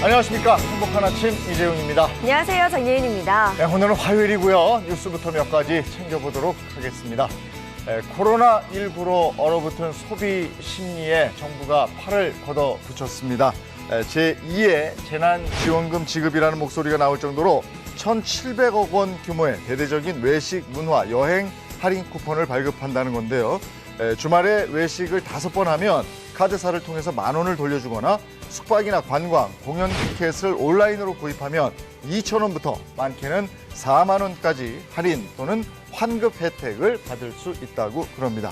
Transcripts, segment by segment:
안녕하십니까. 행복한 아침 이재용입니다. 안녕하세요. 정예은입니다. 네, 오늘은 화요일이고요. 뉴스부터 몇 가지 챙겨보도록 하겠습니다. 코로나19로 얼어붙은 소비 심리에 정부가 팔을 걷어붙였습니다. 제2의 재난지원금 지급이라는 목소리가 나올 정도로 1,700억 원 규모의 대대적인 외식, 문화, 여행 할인 쿠폰을 발급한다는 건데요. 주말에 외식을 5번 하면 카드사를 통해서 10,000원을 돌려주거나 숙박이나 관광, 공연 티켓을 온라인으로 구입하면 2,000원부터 많게는 40,000원까지 할인 또는 환급 혜택을 받을 수 있다고 그럽니다.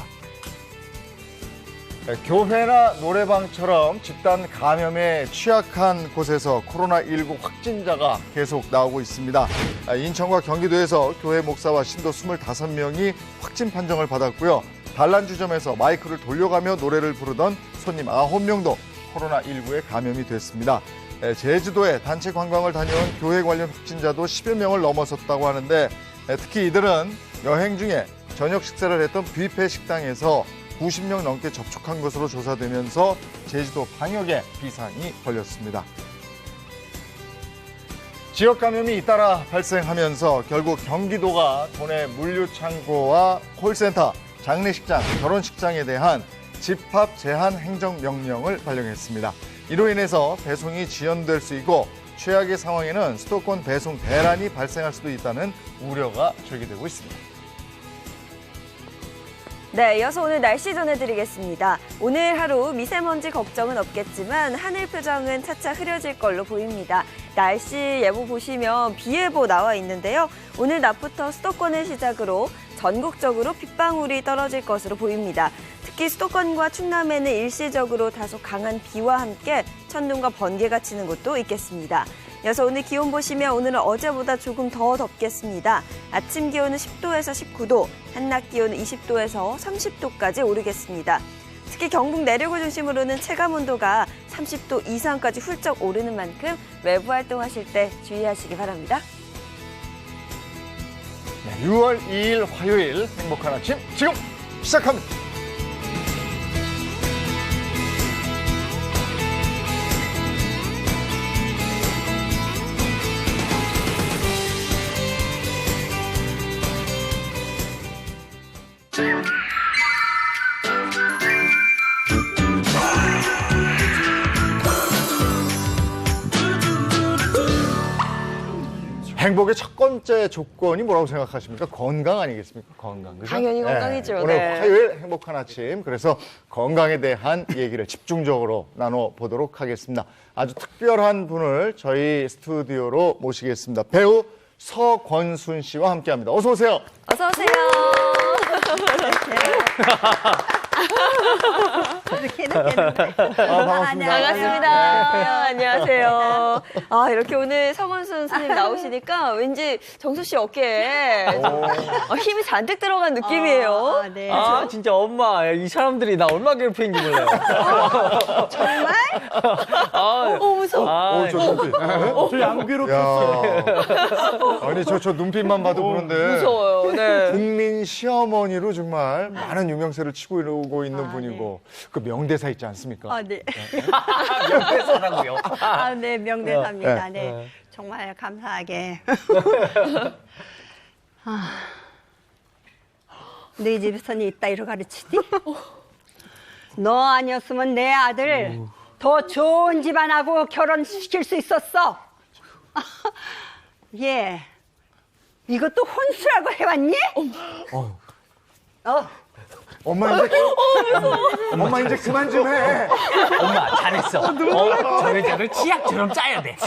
교회나 노래방처럼 집단 감염에 취약한 곳에서 코로나19 확진자가 계속 나오고 있습니다. 인천과 경기도에서 교회 목사와 신도 25명이 확진 판정을 받았고요. 단란주점에서 마이크를 돌려가며 노래를 부르던 손님 9명도 코로나19에 감염이 됐습니다. 제주도에 단체 관광을 다녀온 교회 관련 확진자도 10여 명을 넘어섰다고 하는데 특히 이들은 여행 중에 저녁 식사를 했던 뷔페 식당에서 90명 넘게 접촉한 것으로 조사되면서 제주도 방역에 비상이 걸렸습니다. 지역 감염이 잇따라 발생하면서 결국 경기도가 도내 물류창고와 콜센터, 장례식장, 결혼식장에 대한 집합 제한 행정명령을 발령했습니다. 이로 인해서 배송이 지연될 수 있고 최악의 상황에는 수도권 배송 대란이 발생할 수도 있다는 우려가 제기되고 있습니다. 네, 이어서 오늘 날씨 전해드리겠습니다. 오늘 하루 미세먼지 걱정은 없겠지만 하늘 표정은 차차 흐려질 걸로 보입니다. 날씨 예보 보시면 비 예보 나와 있는데요. 오늘 낮부터 수도권을 시작으로 전국적으로 빗방울이 떨어질 것으로 보입니다. 특히 수도권과 충남에는 일시적으로 다소 강한 비와 함께 천둥과 번개가 치는 곳도 있겠습니다. 이어서 오늘 기온 보시면 오늘은 어제보다 조금 더 덥겠습니다. 아침 기온은 10도에서 19도, 한낮 기온은 20도에서 30도까지 오르겠습니다. 특히 경북 내륙을 중심으로는 체감온도가 30도 이상까지 훌쩍 오르는 만큼 외부 활동하실 때 주의하시기 바랍니다. 6월 2일 화요일 행복한 아침 지금 시작합니다. 행복의 첫 번째 조건이 뭐라고 생각하십니까? 건강 아니겠습니까? 건강. 그죠? 당연히 건강이죠. 오늘 네. 화요일 행복한 아침. 그래서 건강에 대한 얘기를 집중적으로 나눠보도록 하겠습니다. 아주 특별한 분을 저희 스튜디오로 모시겠습니다. 배우 서권순 씨와 함께합니다. 어서 오세요. 어서 오세요. 반갑습니다. 반갑습니다. 안녕하세요. 아, 이렇게 오늘 서건순 선생님 나오시니까 왠지 정수 씨 어깨에 힘이 잔뜩 들어간 느낌이에요. 네. 아, 진짜 엄마, 이 사람들이 나 얼마나 괴롭히는지 몰라요. 정말? 무서워. 저 눈빛. 저안 괴롭혔어요. 아니, 저 눈빛만 봐도 그런데. 무서워요. 네. 국민 시어머니로 정말 많은 유명세를 치고 이러고 있는 분이고 그 명대사 있지 않습니까? 네. 명대사라고요. 네, 명대사입니다. 네. 네. 정말 감사하게. 네 집에서는 이따위로 가르치니? 너 아니었으면 내 아들 더 좋은 집안하고 결혼시킬 수 있었어. 예. 이것도 혼수라고 해왔니? 엄마 이제 그만 좀 해. 엄마, 잘했어. 저 여자를 치약처럼 짜야 돼.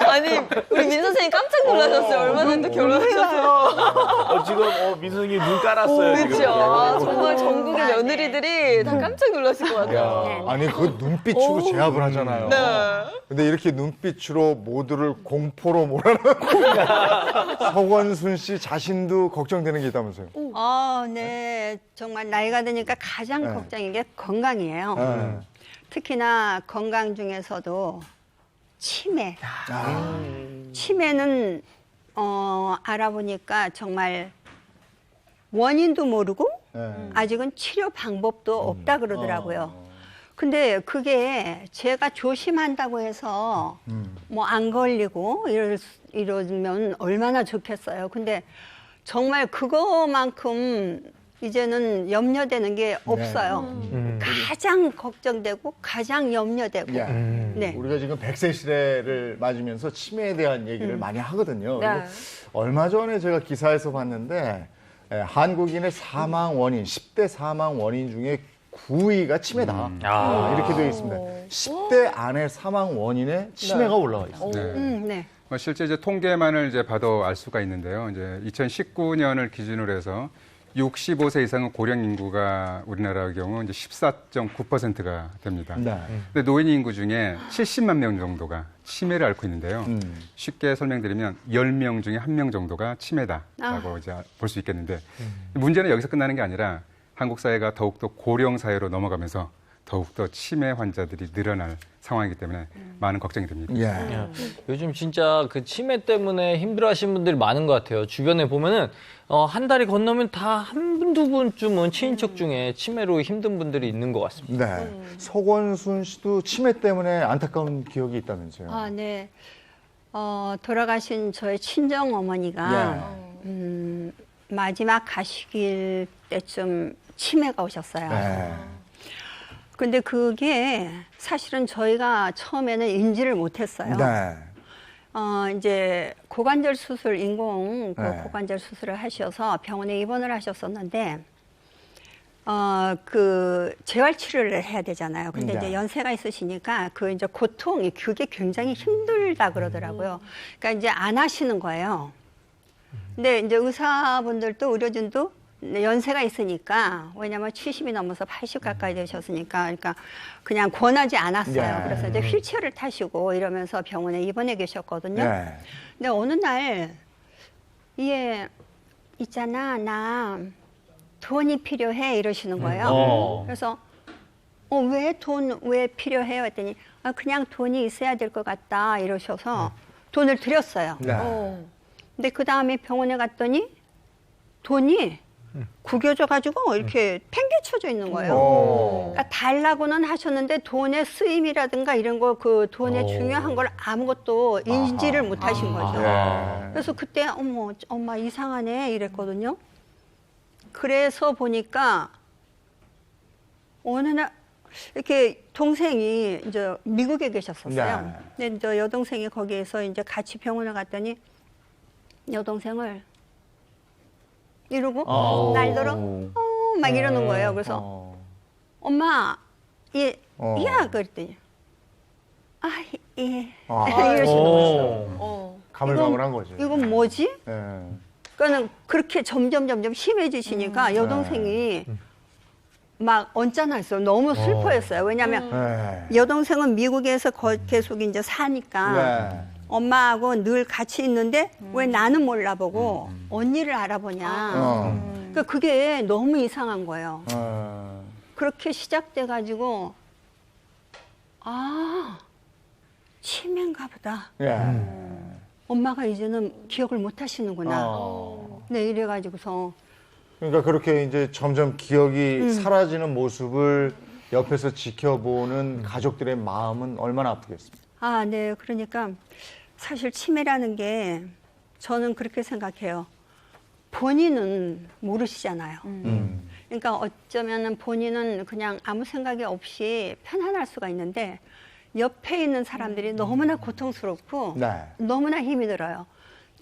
아니, 우리 민 선생님 깜짝 놀라셨어요. 얼마 전에 결혼하셨어요. 지금 민선이 눈 깔았어요. 지금. 그렇죠. 아, 정말 전국의 며느리들이 다 깜짝 놀라실 것 같아요. 아니 그 눈빛으로 제압을 하잖아요. 네. 근데 이렇게 눈빛으로 모두를 공포로 몰아넣고 서권순 씨 자신도 걱정되는 게 있다면서요. 네. 정말 나이가 드니까 가장 걱정인 게 건강이에요. 특히나 건강 중에서도 치매. 치매는 알아보니까 정말 원인도 모르고 아직은 치료 방법도 없다 그러더라고요. 근데 그게 제가 조심한다고 해서 뭐 안 걸리고 이러면 얼마나 좋겠어요. 근데 정말 그거만큼 이제는 염려되는 게 없어요. 가장 걱정되고 가장 염려되고. 예. 네. 우리가 지금 100세 시대를 맞으면서 치매에 대한 얘기를 많이 하거든요. 네. 그리고 얼마 전에 제가 기사에서 봤는데 한국인의 사망 원인, 10대 사망 원인 중에 9위가 치매다. 이렇게 되어 있습니다. 10대 안에 사망 원인에 치매가 올라와 있습니다. 네. 실제 이제 통계만을 이제 봐도 알 수가 있는데요. 이제 2019년을 기준으로 해서 65세 이상의 고령 인구가 우리나라의 경우 이제 14.9%가 됩니다. 네. 근데 노인 인구 중에 70만 명 정도가 치매를 앓고 있는데요. 쉽게 설명드리면 10명 중에 1명 정도가 치매다라고 이제 볼 수 있겠는데 문제는 여기서 끝나는 게 아니라 한국 사회가 더욱더 고령 사회로 넘어가면서 더욱더 치매 환자들이 늘어날 상황이기 때문에 많은 걱정이 됩니다. 예. 요즘 진짜 그 치매 때문에 힘들어하시는 분들이 많은 것 같아요. 주변에 보면은 한 달이 건너면 다 한 분, 두 분쯤은 친인척 중에 치매로 힘든 분들이 있는 것 같습니다. 네. 서권순 씨도 치매 때문에 안타까운 기억이 있다면서요. 아, 네. 돌아가신 저의 친정 어머니가 마지막 가시길 때쯤 치매가 오셨어요. 네. 근데 그게 사실은 저희가 처음에는 인지를 못했어요. 네. 이제 고관절 수술, 인공 네. 고관절 수술을 하셔서 병원에 입원을 하셨었는데, 재활 치료를 해야 되잖아요. 근데 네. 이제 연세가 있으시니까 그 이제 고통이 그게 굉장히 힘들다 그러더라고요. 그러니까 이제 안 하시는 거예요. 근데 이제 의사분들도 의료진도 연세가 있으니까, 왜냐면 70이 넘어서 80 가까이 되셨으니까, 그러니까 그냥 권하지 않았어요. 네. 그래서 이제 휠체어를 타시고 이러면서 병원에 입원해 계셨거든요. 네. 근데 어느 날, 있잖아, 나 돈이 필요해 이러시는 거예요. 그래서, 왜 필요해요? 했더니, 그냥 돈이 있어야 될 것 같다 이러셔서 돈을 드렸어요. 네. 근데 그 다음에 병원에 갔더니 돈이 구겨져가지고 이렇게 팽개쳐져 있는 거예요. 그러니까 달라고는 하셨는데 돈의 쓰임이라든가 이런 거 그 돈의 중요한 걸 아무것도 인지를 못 하신 거죠. 네. 그래서 그때 엄마 이상하네 이랬거든요. 그래서 보니까 어느 날 이렇게 동생이 이제 미국에 계셨었어요. 근데 이제 여동생이 거기에서 이제 같이 병원을 갔더니 여동생을 이러고 날더러 막 이러는 거예요. 그래서 엄마 야 그랬더니 이러시는 거죠. 가물가물한 거죠. 이건 뭐지? 네. 그러니까 그렇게 점점 심해지시니까 여동생이 막 언짢았어요. 너무 슬퍼했어요. 왜냐하면 네. 여동생은 미국에서 계속 이제 사니까 네. 엄마하고 늘 같이 있는데 왜 나는 몰라보고 언니를 알아보냐. 그러니까 그게 너무 이상한 거예요. 그렇게 시작돼가지고 치매인가 보다. 예. 엄마가 이제는 기억을 못 하시는구나. 네, 이래가지고서 그러니까 그렇게 이제 점점 기억이 사라지는 모습을 옆에서 지켜보는 가족들의 마음은 얼마나 아프겠습니까? 네. 그러니까 사실 치매라는 게 저는 그렇게 생각해요. 본인은 모르시잖아요. 그러니까 어쩌면은 본인은 그냥 아무 생각이 없이 편안할 수가 있는데 옆에 있는 사람들이 너무나 고통스럽고 네. 너무나 힘이 들어요.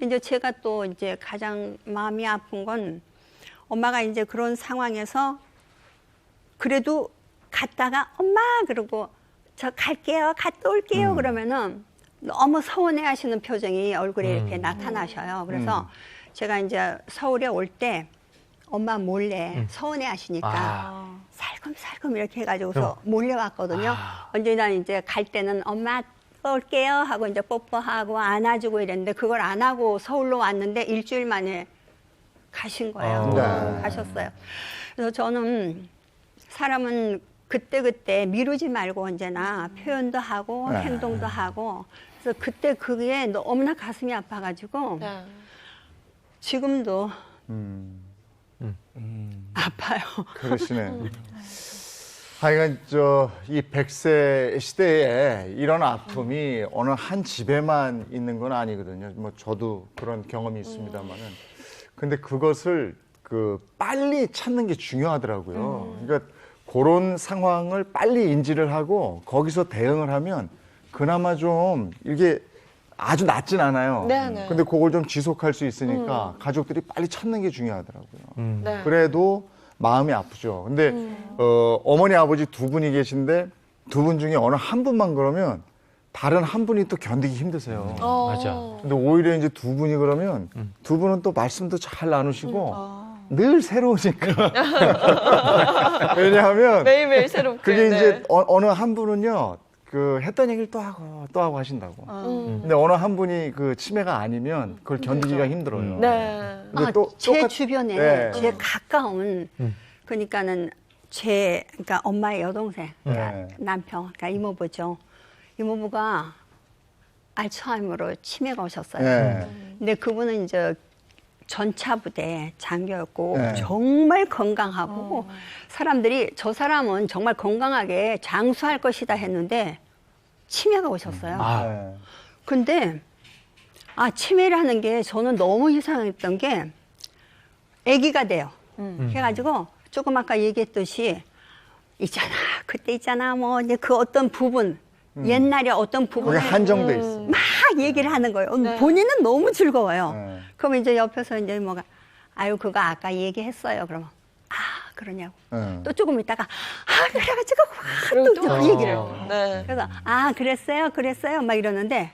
이제 제가 또 이제 가장 마음이 아픈 건 엄마가 이제 그런 상황에서 그래도 갔다가 엄마 그러고 저 갈게요, 갔다 올게요 그러면은 너무 서운해 하시는 표정이 얼굴에 이렇게 나타나셔요. 그래서 제가 이제 서울에 올 때 엄마 몰래 서운해 하시니까 살금살금 이렇게 해가지고서 몰래 왔거든요. 언제나 이제 갈 때는 엄마 또 올게요 하고 이제 뽀뽀하고 안아주고 이랬는데 그걸 안 하고 서울로 왔는데 일주일 만에 가신 거예요. 네. 가셨어요. 그래서 저는 사람은 그때 미루지 말고 언제나 표현도 하고 네. 행동도 하고 그래서 그때 그게 너무나 가슴이 아파가지고 네. 지금도 아파요. 그러시네. 하여간 이 100세 시대에 이런 아픔이 어느 한 집에만 있는 건 아니거든요. 뭐 저도 그런 경험이 있습니다만은. 근데 그것을 빨리 찾는 게 중요하더라고요. 그러니까 그런 상황을 빨리 인지를 하고 거기서 대응을 하면 그나마 좀 이게 아주 낫진 않아요. 네네. 근데 그걸 좀 지속할 수 있으니까 가족들이 빨리 찾는 게 중요하더라고요. 네. 그래도 마음이 아프죠. 근데 어머니 아버지 두 분이 계신데 두 분 중에 어느 한 분만 그러면 다른 한 분이 또 견디기 힘드세요. 맞아. 근데 오히려 이제 두 분이 그러면 두 분은 또 말씀도 잘 나누시고 늘 새로우니까. 왜냐하면 매일매일 새롭게. 그게 네. 이제 어느 한 분은요 했던 얘기를 또 하고 하신다고. 근데 어느 한 분이 치매가 아니면 그걸 견디기가 힘들어요. 네. 근데 또 제 똑같- 주변에 네. 제 가까운 그러니까는 그러니까 엄마의 여동생 그러니까 네. 남편 그러니까 이모부죠. 이모부가 알츠하이머로 치매가 오셨어요. 네. 근데 그분은 이제 전차부대 장교였고 네. 정말 건강하고 사람들이 저 사람은 정말 건강하게 장수할 것이다 했는데 치매가 오셨어요. 네. 근데 치매라는 게 저는 너무 이상했던 게 아기가 돼요. 해가지고 조금 아까 얘기했듯이 그때 있잖아 뭐 이제 그 어떤 부분 옛날에 어떤 거기 부분을 한정돼 있어. 막 얘기를 하는 거예요. 본인은 너무 즐거워요. 네. 그러면 이제 옆에서 이제 뭐가 아유 그거 아까 얘기했어요. 그러면 그러냐고. 네. 또 조금 있다가 그래가지고 또 그 얘기를. 네. 그래서 그랬어요 막 이러는데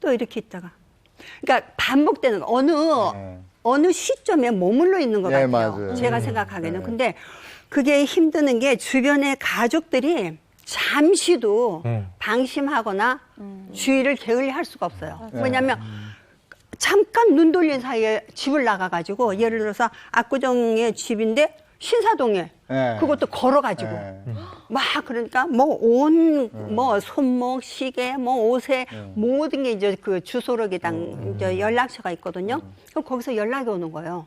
또 이렇게 있다가 그러니까 반복되는 거 어느 시점에 머물러 있는 것 네, 같아요. 맞아요. 제가 생각하기에는. 네. 근데 그게 힘드는 게 주변의 가족들이 잠시도 방심하거나 주의를 게을리할 수가 없어요. 왜냐하면 잠깐 눈 돌린 사이에 집을 나가가지고 예를 들어서 압구정의 집인데 신사동에 네. 그것도 걸어가지고 네. 막 그러니까 손목 시계 옷에 모든 게 이제 그 주소록이당 이제 연락처가 있거든요. 그럼 거기서 연락이 오는 거예요.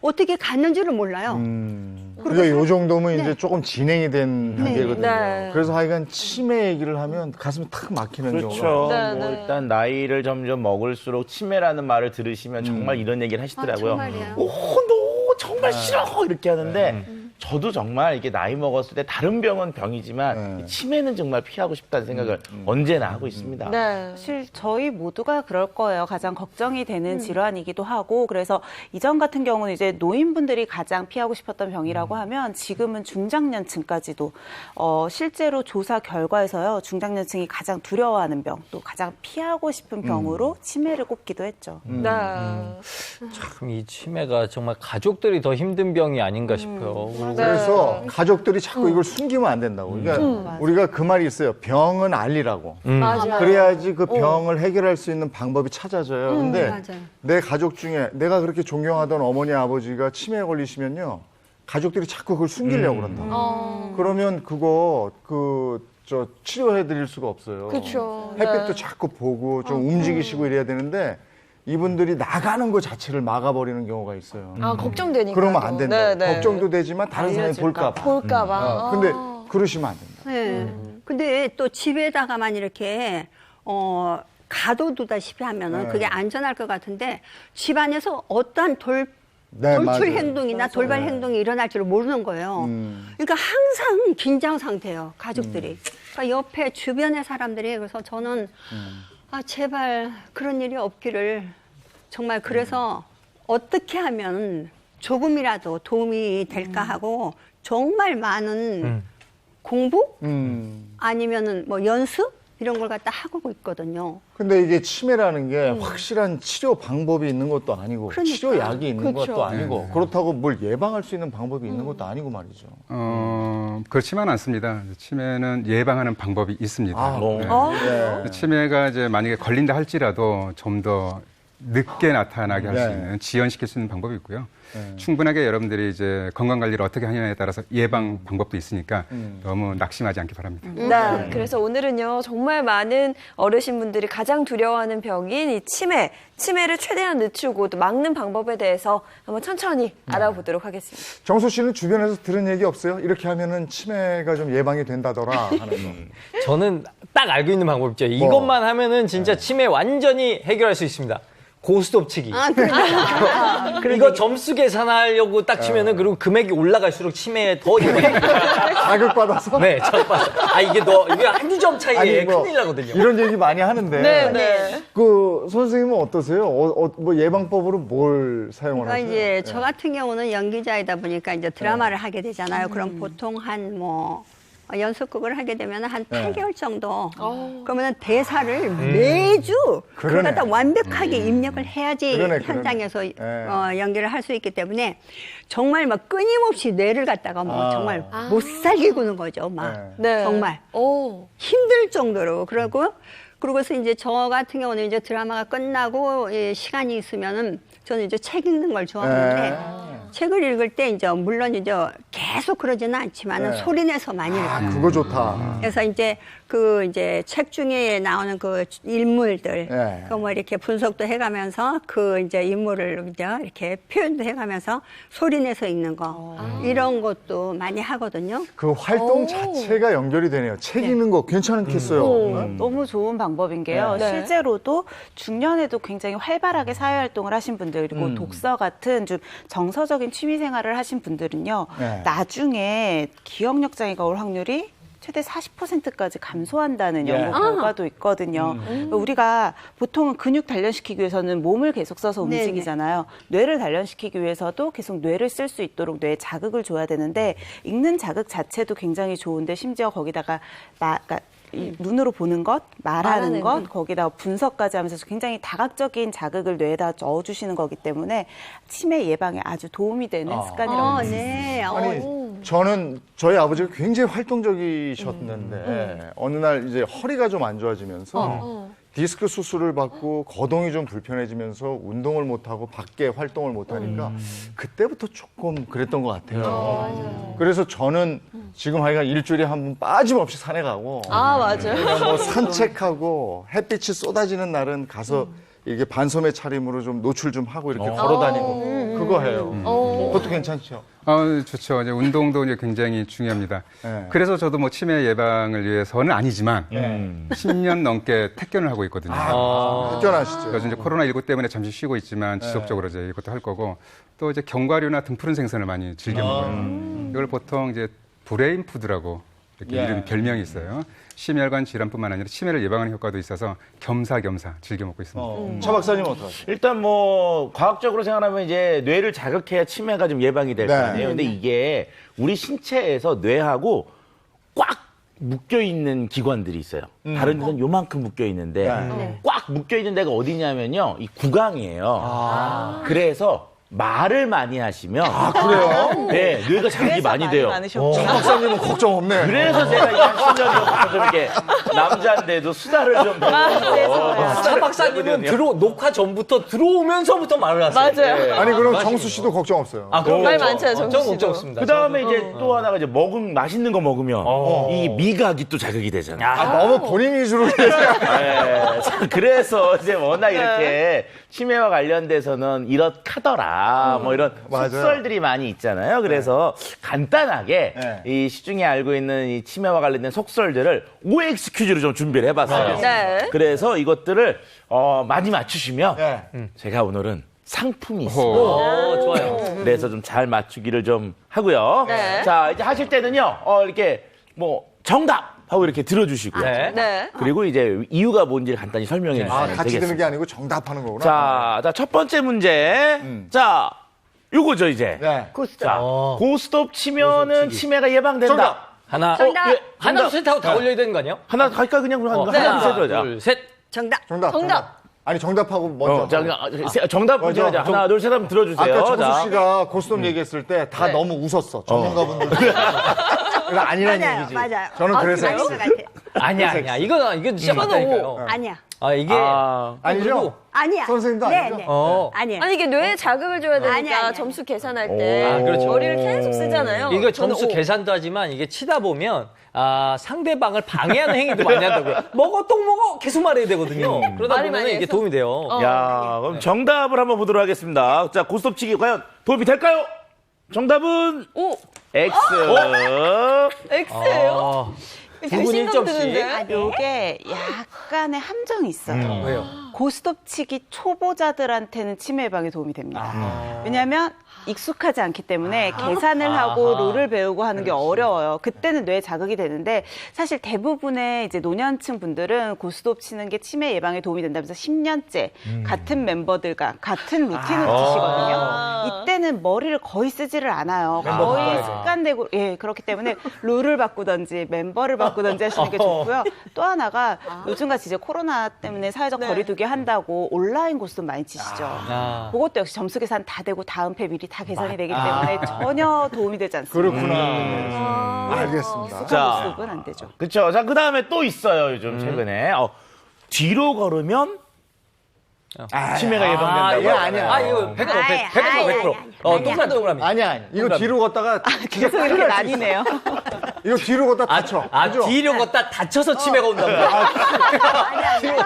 어떻게 갔는지를 몰라요. 그러니까 요 정도면 이제 조금 진행이 된 네. 단계거든요. 네. 그래서 하여간 치매 얘기를 하면 가슴이 탁 막히는 그렇죠. 경우가. 네, 뭐 네. 일단 나이를 점점 먹을수록 치매라는 말을 들으시면 정말 이런 얘기를 하시더라고요. 정말이에요. 오, 너 정말 싫어 이렇게 하는데 저도 정말 이게 나이 먹었을 때 다른 병은 병이지만 이 치매는 정말 피하고 싶다는 생각을 언제나 하고 있습니다. 네. 사실 저희 모두가 그럴 거예요. 가장 걱정이 되는 질환이기도 하고 그래서 이전 같은 경우는 이제 노인분들이 가장 피하고 싶었던 병이라고 하면 지금은 중장년층까지도 실제로 조사 결과에서요. 중장년층이 가장 두려워하는 병, 또 가장 피하고 싶은 병으로 치매를 꼽기도 했죠. 네. 참 이 치매가 정말 가족들이 더 힘든 병이 아닌가 싶어요. 그리고 그래서 가족들이 자꾸 이걸 숨기면 안 된다고. 그러니까 우리가 그 말이 있어요. 병은 알리라고. 맞아요. 그래야지 그 병을 해결할 수 있는 방법이 찾아져요. 근데 맞아요. 내 가족 중에 내가 그렇게 존경하던 어머니 아버지가 치매에 걸리시면요. 가족들이 자꾸 그걸 숨기려고 그런다. 그러면 그거 치료해 드릴 수가 없어요. 그쵸. 햇빛도 네. 자꾸 보고 좀 움직이시고 이래야 되는데 이분들이 나가는 것 자체를 막아버리는 경우가 있어요. 걱정되니까. 그러면 안 된다. 네, 네. 걱정도 되지만 다른 사람이 볼까 봐. 볼까봐. 근데 그러시면 안 된다. 네. 근데 또 집에다가만 이렇게 가둬두다시피 하면은 네. 그게 안전할 것 같은데 집 안에서 어떠한 네, 돌출 맞아요. 행동이나 돌발 행동이 일어날 줄 모르는 거예요. 음. 그러니까 항상 긴장 상태예요, 가족들이. 그러니까 옆에 주변의 사람들이 그래서 저는 제발 그런 일이 없기를 정말 그래서 어떻게 하면 조금이라도 도움이 될까 하고 정말 많은 공부 아니면은 뭐 연습 이런 걸 갖다 하고 있거든요. 근데 이게 치매라는 게 확실한 치료 방법이 있는 것도 아니고 그러니까. 치료약이 있는 그렇죠. 것도 아니고 그렇다고 뭘 예방할 수 있는 방법이 있는 것도 아니고 말이죠. 그렇지만 않습니다. 치매는 예방하는 방법이 있습니다. 아, 네. 네. 치매가 이제 만약에 걸린다 할지라도 좀 더 늦게 나타나게 할 수 네. 있는 지연시킬 수 있는 방법이 있고요. 충분하게 여러분들이 이제 건강 관리를 어떻게 하느냐에 따라서 예방 방법도 있으니까 너무 낙심하지 않기 바랍니다. 네. 그래서 오늘은요, 정말 많은 어르신분들이 가장 두려워하는 병인 이 치매를 최대한 늦추고 또 막는 방법에 대해서 한번 천천히 알아보도록 하겠습니다. 정수 씨는 주변에서 들은 얘기 없어요? 이렇게 하면은 치매가 좀 예방이 된다더라 하는 거. 저는 딱 알고 있는 방법 있죠. 이것만 하면은 진짜 치매 완전히 해결할 수 있습니다. 고스톱 치기. 이거 점수 계산하려고 딱 치면은 그리고 금액이 올라갈수록 치매에 더 자극받아서? 네, 저빠. 이게 한두 점 차이에 뭐 큰일 나거든요. 이런 얘기 많이 하는데. 네. 그 선생님은 어떠세요? 뭐 예방법으로 뭘 사용을 그러니까 하세요? 이제 저 같은 경우는 연기자이다 보니까 이제 드라마를 하게 되잖아요. 그럼 보통 한 연속극을 하게 되면 한 8개월 정도. 그러면 대사를 매주 그걸 그러네. 갖다 완벽하게 입력을 해야지 그러네. 현장에서 연기를 할 수 있기 때문에 정말 막 끊임없이 뇌를 갖다가 정말 못 살게 구는 거죠. 막 네. 정말 오. 힘들 정도로. 그러고서 이제 저 같은 경우는 이제 드라마가 끝나고 시간이 있으면은 저는 이제 책 읽는 걸 좋아하는데 책을 읽을 때 이제 물론 이제 계속 그러지는 않지만은 소리 내서 많이 읽어요. 그거 좋다. 그래서 이제 책 중에 나오는 그 인물들, 그 뭐 이렇게 분석도 해가면서 그 이제 인물을 이제 이렇게 표현도 해가면서 소리 내서 읽는 거 이런 것도 많이 하거든요. 그 활동 자체가 연결이 되네요. 책 읽는 거 괜찮겠어요. 너무 좋은 방법인 게요. 네. 실제로도 중년에도 굉장히 활발하게 사회활동을 하신 분들 그리고 독서 같은 좀 정서적인 취미 생활을 하신 분들은요. 나중에 기억력 장애가 올 확률이 최대 40%까지 감소한다는 연구 결과도 있거든요. 우리가 보통은 근육 단련시키기 위해서는 몸을 계속 써서 움직이잖아요. 뇌를 단련시키기 위해서도 계속 뇌를 쓸 수 있도록 뇌에 자극을 줘야 되는데 읽는 자극 자체도 굉장히 좋은데 심지어 거기다가 이 눈으로 보는 것, 말하는 것, 거기다 분석까지 하면서 굉장히 다각적인 자극을 뇌에다 넣어주시는 거기 때문에 치매 예방에 아주 도움이 되는 습관이라고 네. 아니, 저는 저희 아버지가 굉장히 활동적이셨는데 어느 날 이제 허리가 좀 안 좋아지면서 디스크 수술을 받고 거동이 좀 불편해지면서 운동을 못하고 밖에 활동을 못하니까 그때부터 조금 그랬던 것 같아요. 그래서 저는 지금 하여간 일주일에 한 번 빠짐없이 산에 가고 맞아요. 그냥 뭐 산책하고 햇빛이 쏟아지는 날은 가서 이게 반소매 차림으로 좀 노출 좀 하고 이렇게 걸어 다니고 그거 해요. 그것도 괜찮죠? 좋죠. 이제 운동도 이제 굉장히 중요합니다. 네. 그래서 저도 뭐 치매 예방을 위해서는 아니지만 10년 넘게 택견을 하고 있거든요. 특별하시죠? 그래서 이제 코로나19 때문에 잠시 쉬고 있지만 지속적으로 이제 이것도 할 거고 또 이제 견과류나 등푸른 생선을 많이 즐겨 먹어요. 이걸 보통 이제 브레인 푸드라고 이렇게 이름 별명이 있어요. 심혈관 질환뿐만 아니라 치매를 예방하는 효과도 있어서 겸사겸사 즐겨 먹고 있습니다. 차 박사님은 어떠세요? 일단 뭐 과학적으로 생각하면 이제 뇌를 자극해야 치매가 좀 예방이 될 거 아니에요. 근데 이게 우리 신체에서 뇌하고 꽉 묶여 있는 기관들이 있어요. 다른 데는 요만큼 묶여 있는데 꽉 묶여 있는 데가 어디냐면요. 이 구강이에요. 그래서 말을 많이 하시면 그래요? 네, 뇌가 자극이 많이 돼요. 차 박사님은 걱정 없네. 그래서 제가 이 한 10년 전부터 좀 이렇게 남자인데도 수다를 좀 배워서 차 박사님은 녹화 전부터 들어오면서부터 말을 하세요. 맞아요. 아니 그럼 정수 씨도 걱정 없어요. 그럼 말 많죠, 정수 씨도. 걱정 없습니다. 그 다음에 이제 또 하나가 이제 맛있는 거 먹으면 이 미각이 또 자극이 되잖아요. 너무 본인 위주로 네. 자, 그래서 이제 워낙 이렇게 치매와 관련돼서는 이렇하더라 뭐 이런 맞아요. 속설들이 많이 있잖아요. 그래서 간단하게 이 시중에 알고 있는 이 치매와 관련된 속설들을 OX 퀴즈로 좀 준비를 해봤어요. 네. 그래서 이것들을 많이 맞추시면 제가 오늘은 상품이 있습니다. 좋아요. 그래서 좀 잘 맞추기를 좀 하고요. 자, 이제 하실 때는요, 이렇게 뭐 정답! 하고 이렇게 들어주시고요. 네. 그리고 이제 이유가 뭔지 간단히 설명해 주시면 같이 되겠습니다. 드는 게 아니고 정답하는 거구나. 자, 첫 번째 문제. 자, 요거죠, 이제. 네. 자, 고스톱 치면은 치매가 예방된다. 정답. 하나, 예, 하나, 둘, 셋 하고 다 올려야 되는 거 아니에요? 하나 갈까 그냥 하나, 둘, 셋. 둘, 셋. 정답. 아니 정답하고 먼저. 정답 문제 하자. 하나, 둘, 셋 하면 들어주세요. 아까 정수 자. 씨가 고스톱 얘기했을 때 다 너무 웃었어. 전문가분들. 아니라는 얘기지. 맞아요. 저는 그래서 그럴 것 같아요. 아니야. 이거 진짜 맞다니까요. 아니야. 이게 아니죠? 아니야. 선생님도 네, 아니죠? 네. 어. 아니야. 아니 이게 뇌에 자극을 줘야 되니까 아니야. 점수 계산할 때 아, 그렇죠. 머리를 계속 쓰잖아요. 이거 저는 점수 오. 계산도 하지만 이게 치다 보면 상대방을 방해하는 행위도 많이 한다고요. 먹어, 똥 먹어! 계속 말해야 되거든요. 그러다 말이 보면 많이 이게 해서. 도움이 돼요. 야, 그럼 정답을 한번 보도록 하겠습니다. 자, 고스톱치기 과연 도움이 될까요? 정답은 오 X. X예요? 두 분 배신감 1점씩. 드는데? 요게 약간의 함정이 있어요. 왜요? 고스톱치기 초보자들한테는 치매 예방에 도움이 됩니다. 왜냐하면 익숙하지 않기 때문에 계산을 하고 룰을 배우고 하는 게 어려워요. 그때는 뇌에 자극이 되는데 사실 대부분의 이제 노년층 분들은 고스톱 치는 게 치매 예방에 도움이 된다면서 10년째 같은 멤버들과 같은 루틴을 치시거든요. 이때는 머리를 거의 쓰지를 않아요. 거의 습관되고 그렇기 때문에 룰을 바꾸든지 멤버를 바꾸든지 하시는 게 좋고요. 또 하나가 요즘같이 이제 코로나 때문에 사회적 거리두기 한다고 온라인 고스톱 많이 치시죠. 그것도 역시 점수 계산 다 되고 다음 패 미리 다 계산이 되기 때문에 전혀 도움이 되지 않습니다. 그렇구나. 알겠습니다. 자, 고스톱은 안 되죠. 그쵸. 자, 그 다음에 또 있어요, 요즘 최근에. 뒤로 걸으면 치매가 예방된다고. 이거 아니야. 이거 100%. 아니야. 똑같은 동그라미. 아니야. 이거 뒤로 걷다가 계속 이렇게 나뉘네요. 이거 뒤로 걷다 다쳐. 그죠? 뒤로 걷다 다쳐서 치매가 온다고요?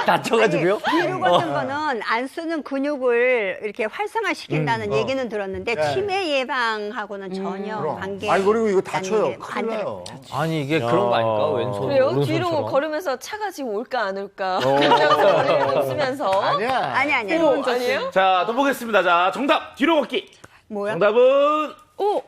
다쳐가지고요? 뒤로 걷는 거는 안 쓰는 근육을 이렇게 활성화시킨다는 얘기는 들었는데 치매 예방하고는 전혀 관계. 아니 그리고 이거 다쳐요. 큰일 관계. 나요. 아니, 이게 그런 거 아닐까? 왼손. 그래요? 뒤로 오른손처럼. 걸으면서 차가 지금 올까 안 올까 머리를 쓰면서 아니야. 아니야. 아니에요? 자, 또 보겠습니다. 자, 정답. 뒤로 걷기. 뭐야? 정답은 오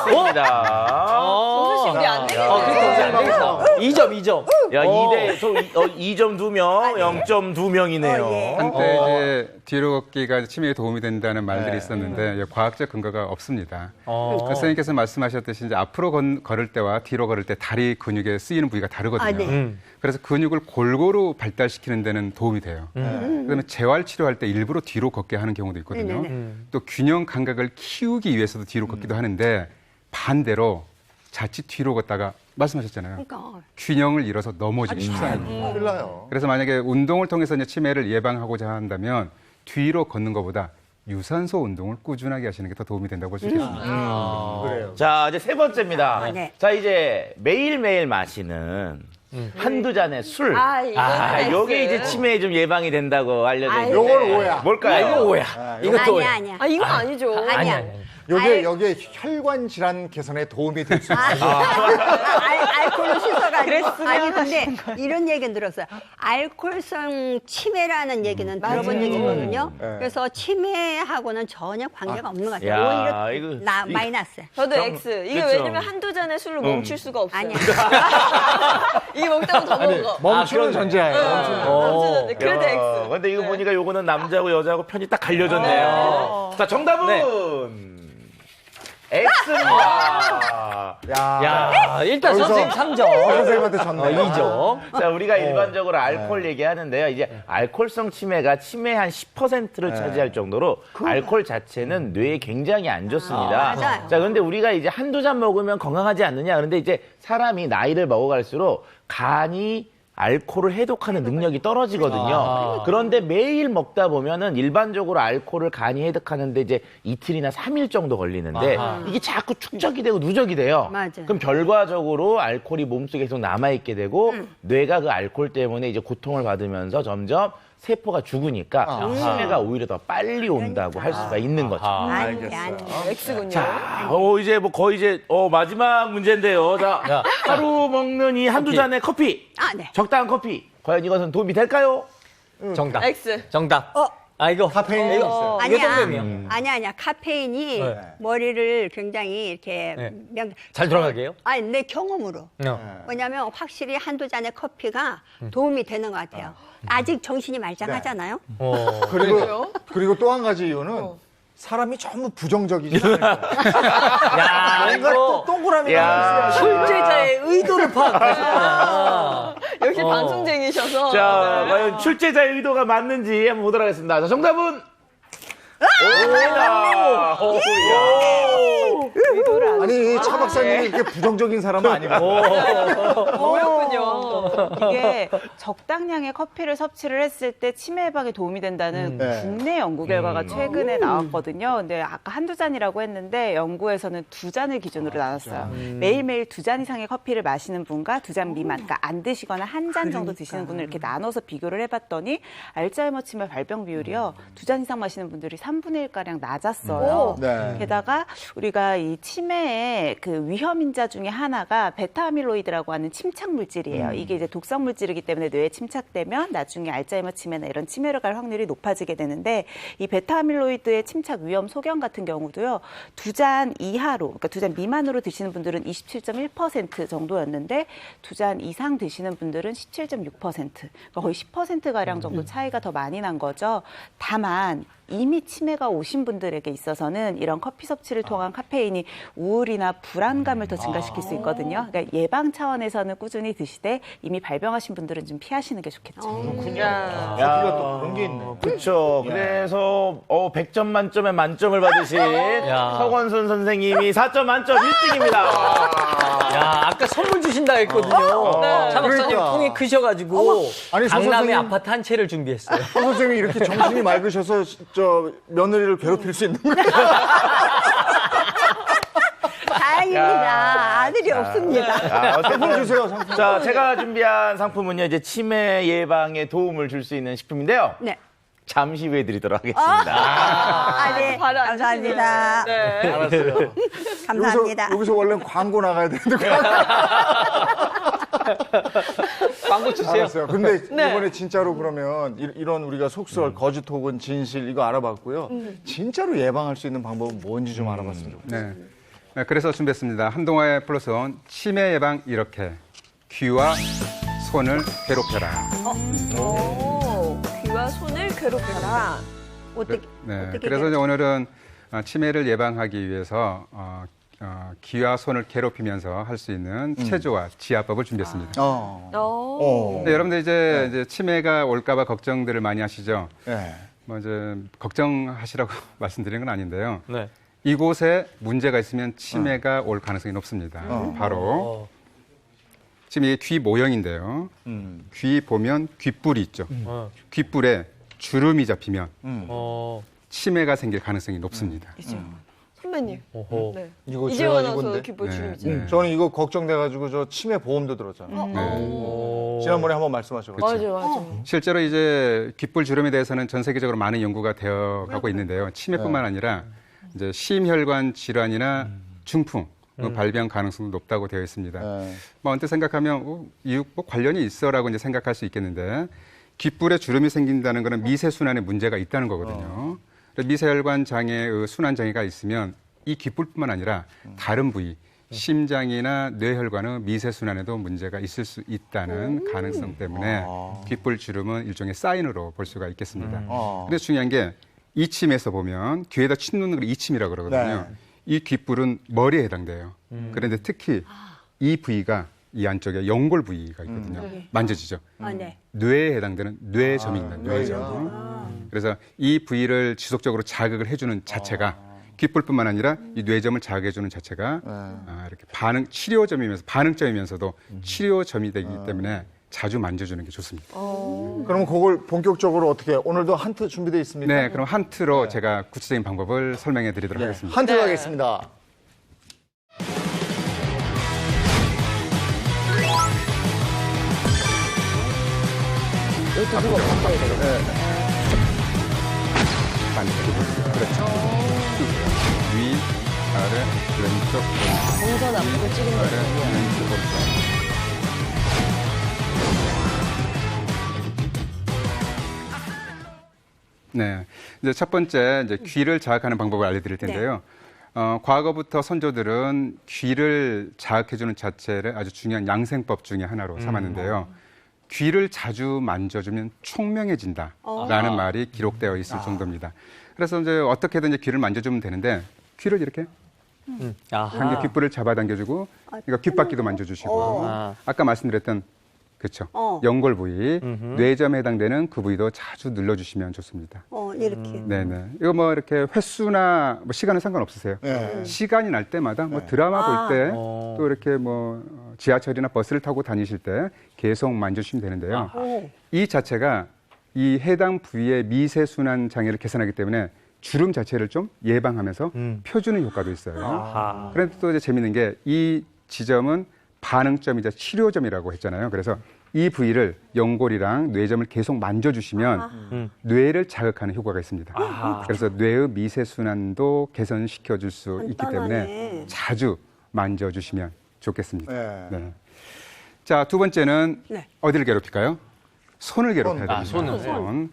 X입니다. 점수 씨 우리 안 되겠네. 그렇게 안 되겠어. 2점. 야, 2점 2명, 0.2명이네요. 한때 이제 뒤로 걷기가 치매에 도움이 된다는 말들이 있었는데 과학적 근거가 없습니다. 선생님께서 말씀하셨듯이 이제 앞으로 걸을 때와 뒤로 걸을 때 다리 근육에 쓰이는 부위가 다르거든요. 그래서 근육을 골고루 발달시키는 데는 도움이 돼요. 그다음에 재활 치료할 때 일부러 뒤로 걷게 하는 경우도 있거든요. 또 균형 감각을 키우기 위해서도 뒤로 걷기도 하는데 반대로 자칫 뒤로 걷다가 말씀하셨잖아요. 그러니까. 균형을 잃어서 넘어지기 쉽잖아요. 큰일 나요. 그래서 만약에 운동을 통해서 이제 치매를 예방하고자 한다면 뒤로 걷는 것보다 유산소 운동을 꾸준하게 하시는 게 더 도움이 된다고 볼 수 있겠습니다. 그래요. 자, 이제 세 번째입니다. 네. 자, 이제 매일매일 마시는 한두 잔의 술. 이거 요게 이제 치매에 좀 예방이 된다고 알려져 있는데. 요건 오야. 뭘까요? 이거 오야. 이것도 오야. 아니야. 이거 아니죠. 아니야. 여기에 혈관 질환 개선에 도움이 될 수 있어요. 알코올을 씻어가지고. 그랬으면 아니 근데 이런 얘기는 들었어요. 알코올성 치매라는 얘기는 들어본 적이 있거든요. 그래서 치매하고는 전혀 관계가 없는 것 같아요. 야, 오히려 이거- 마이너스. 저도 X. 이게 그쵸. 왜냐면 한두 잔의 술로 멈출 수가 없어요. 아니야. 이게 먹다가 더 먹어. 멈추는 전제예요. 멈추는데 그래도 X. 근데 이거 보니까 요거는 남자고 여자고 편이 딱 갈려졌네요. 자, 정답은 X입니다. 야, 일단 여기서- 선생님 3점. 선생님한테 졌네. 2점. 자, 우리가 일반적으로 알코올 얘기하는데요. 이제 알코올성 치매가 치매 한 10%를 차지할 정도로 알코올 자체는 뇌에 굉장히 안 좋습니다. 맞아요. 자, 그런데 우리가 이제 한두 잔 먹으면 건강하지 않느냐. 그런데 이제 사람이 나이를 먹어갈수록 간이 알코올을 해독하는 능력이 떨어지거든요. 그런데 매일 먹다 보면은 일반적으로 알코올을 간이 해독하는데 이제 이틀이나 3일 정도 걸리는데 이게 자꾸 축적이 되고 누적이 돼요. 맞아요. 그럼 결과적으로 알코올이 몸속에 계속 남아있게 되고 뇌가 그 알코올 때문에 이제 고통을 받으면서 점점 세포가 죽으니까 치매가 오히려 더 빨리 온다고 할 수가 있는 거죠. 아니야. X군요. 자, 이제 뭐 거의 이제 마지막 문제인데요. 자, 하루 먹는 이 한두 잔의 커피. 네. 적당한 커피. 과연 이것은 도움이 될까요? 정답. X. 정답. 이거 카페인이 이거 있어요. 이거 아니야. 똥뱀이에요. 아니야. 카페인이 네. 머리를 굉장히 이렇게 잘 돌아가게요? 내 경험으로. 왜냐하면 확실히 한두 잔의 커피가 도움이 되는 것 같아요. 아직 정신이 말짱하잖아요. 그리고 또 한 가지 이유는 사람이 전부 부정적이지 않아요. 야, 뭔가 이거 동그라미가 있어야 출제자의 의도를 파악하셨구나. 역시 방송쟁이셔서. 자, 과연 출제자의 의도가 맞는지 한번 보도록 하겠습니다. 자, 정답은 오입니다. 아니 차 박사님이 이렇게 부정적인 사람은 아니고 뭐였군요. 이게 적당량의 커피를 섭취를 했을 때 치매 예방에 도움이 된다는 네. 국내 연구 결과가 최근에 나왔거든요. 근데 아까 한두 잔이라고 했는데 연구에서는 2잔을 기준으로 나눴어요. 매일매일 2잔 이상의 커피를 마시는 분과 2잔 미만, 그러니까 안 드시거나 한 잔 정도 드시는 분을 이렇게 나눠서 비교를 해봤더니 알츠하이머 치매 발병 비율이요. 2잔 이상 마시는 분들이 3분의 1가량 낮았어요. 네. 게다가 우리가 이 치매의 그 위험인자 중에 하나가 베타아밀로이드라고 하는 침착 물질이에요. 이게 이제 독성 물질이기 때문에 뇌에 침착되면 나중에 알츠하이머 치매나 이런 치매로 갈 확률이 높아지게 되는데 이 베타아밀로이드의 침착 위험 소견 같은 경우도요. 2잔 이하로, 그러니까 2잔 미만으로 드시는 분들은 27.1% 정도였는데 2잔 이상 드시는 분들은 17.6%, 그러니까 거의 10%가량 정도 차이가 더 많이 난 거죠. 다만 이미 치매가 오신 분들에게 있어서는 이런 커피 섭취를 통한 카페인이 우울이나 불안감을 더 증가시킬 수 있거든요. 그러니까 예방 차원에서는 꾸준히 드시되 이미 발병하신 분들은 좀 피하시는 게 좋겠죠. 커피가 또 그런 게 있네. 그렇죠. 그래서 100점 만점에 만점을 받으신 서건순 선생님이 4점 만점 1등입니다. 야, 아까 선물 주신다 했거든요. 차 박사님 그러니까. 통이 크셔가지고 아니, 서 강남에 선생님- 아파트 한 채를 준비했어요. 서 선생님이 이렇게 정신이 맑으셔서 저 며느리를 괴롭힐 수 있는 거예요. 다행입니다. 아들이 없습니다. 상품 주세요, 상품. 자, 제가 준비한 상품은요, 이제 치매 예방에 도움을 줄 수 있는 식품인데요. 네. 잠시 후에 드리도록 하겠습니다. 네. 바로 안 감사합니다. 네. 알았어요. 감사합니다. 여기서 원래 광고 나가야 되는데. 광고 주세요. 알았어요. 근데 이번에 진짜로 그러면 이런 우리가 속설, 거짓 혹은 진실 이거 알아봤고요. 진짜로 예방할 수 있는 방법은 뭔지 좀 알아봤으면 좋겠어요. 네. 네, 그래서 준비했습니다. 한동화의 플러스원 치매 예방 이렇게 귀와 손을 괴롭혀라. 오, 귀와 손을 괴롭혀라. 어떻게, 네, 어떻게 그래서 이제 오늘은 치매를 예방하기 위해서 귀와 손을 괴롭히면서 할 수 있는 체조와 지압법을 준비했습니다. 네, 여러분들 이제 치매가 올까봐 걱정들을 많이 하시죠. 네. 뭐 이제 걱정하시라고 말씀드리는 건 아닌데요. 네. 이곳에 문제가 있으면 치매가 올 가능성이 높습니다. 바로 지금 이게 귀 모형인데요. 귀 보면 귓불이 있죠. 귓불에 주름이 잡히면 치매가 생길 가능성이 높습니다. 선배님. 오호. 네. 이거 이제 제가 와나서 이건데. 귓볼 주름 네, 있잖아요. 네. 저는 이거 걱정돼가지고 저 치매 보험도 들었잖아요. 지난번에 한번 말씀하셨거든요. 맞아, 맞아. 실제로 이제 귓불 주름에 대해서는 전 세계적으로 많은 연구가 되어 가고 있는데요. 치매뿐만 아니라 이제 심혈관 질환이나 중풍 발병 가능성도 높다고 되어 있습니다. 뭐 언뜻 생각하면 이거 뭐 관련이 있어라고 이제 생각할 수 있겠는데 귓불에 주름이 생긴다는 것은 미세 순환에 문제가 있다는 거거든요. 미세혈관 장애의 순환 장애가 있으면 이 귓불뿐만 아니라 다른 부위, 심장이나 뇌혈관의 미세 순환에도 문제가 있을 수 있다는 가능성 때문에 귓불 주름은 일종의 사인으로 볼 수가 있겠습니다. 그래서 중요한 게 이침에서 보면 귀에다 침 놓는 걸 이침이라고 그러거든요. 이 귓불은 머리에 해당돼요. 그런데 특히 이 부위가 이 안쪽에 연골 부위가 있거든요. 만져지죠. 네. 뇌에 해당되는 뇌점입니다. 뇌점. 그래서 이 부위를 지속적으로 자극을 해주는 자체가 귓불뿐만 아니라 이 뇌점을 자극해주는 자체가 이렇게 치료점이면서 반응점이면서도 치료점이 되기 때문에 자주 만져주는 게 좋습니다. 그럼 그걸 본격적으로 어떻게 오늘도 한트 준비되어 있습니까? 네, 그럼 한트로 제가 구체적인 방법을 설명해 드리도록 하겠습니다. 한트 가겠습니다. 그렇죠. 위, 아래, 왼쪽, 동선 앞으로 찍으면 아래, 왼쪽, 오른쪽. 네, 이제 첫 번째 이제 귀를 자극하는 방법을 알려드릴 텐데요. 과거부터 선조들은 귀를 자극해주는 자체를 아주 중요한 양생법 중에 하나로 삼았는데요. 귀를 자주 만져주면 총명해진다라는 말이 기록되어 있을 정도입니다. 그래서 이제 어떻게든 이제 귀를 만져주면 되는데 귀를 이렇게 당겨 귓불을 잡아당겨주고, 그러니까 귓바퀴도 만져주시고, 아까 말씀드렸던 그렇죠. 연골 부위, 뇌점에 해당되는 그 부위도 자주 눌러주시면 좋습니다. 이렇게. 네네. 이거 뭐 이렇게 횟수나 뭐 시간은 상관없으세요. 시간이 날 때마다 뭐 드라마 볼 때 또 이렇게 뭐 지하철이나 버스를 타고 다니실 때 계속 만져주시면 되는데요. 이 자체가 이 해당 부위의 미세순환 장애를 개선하기 때문에 주름 자체를 좀 예방하면서 펴주는 효과도 있어요. 그런데 또 이제 재밌는 게 이 지점은 반응점이자 치료점이라고 했잖아요. 그래서 이 부위를 연골이랑 뇌점을 계속 만져주시면 뇌를 자극하는 효과가 있습니다. 그래서 뇌의 미세순환도 개선시켜줄 수 있기 때문에 자주 만져주시면 좋겠습니다. 네. 자, 두 번째는 네. 어디를 괴롭힐까요? 손을 괴롭혀야 됩니다. 손.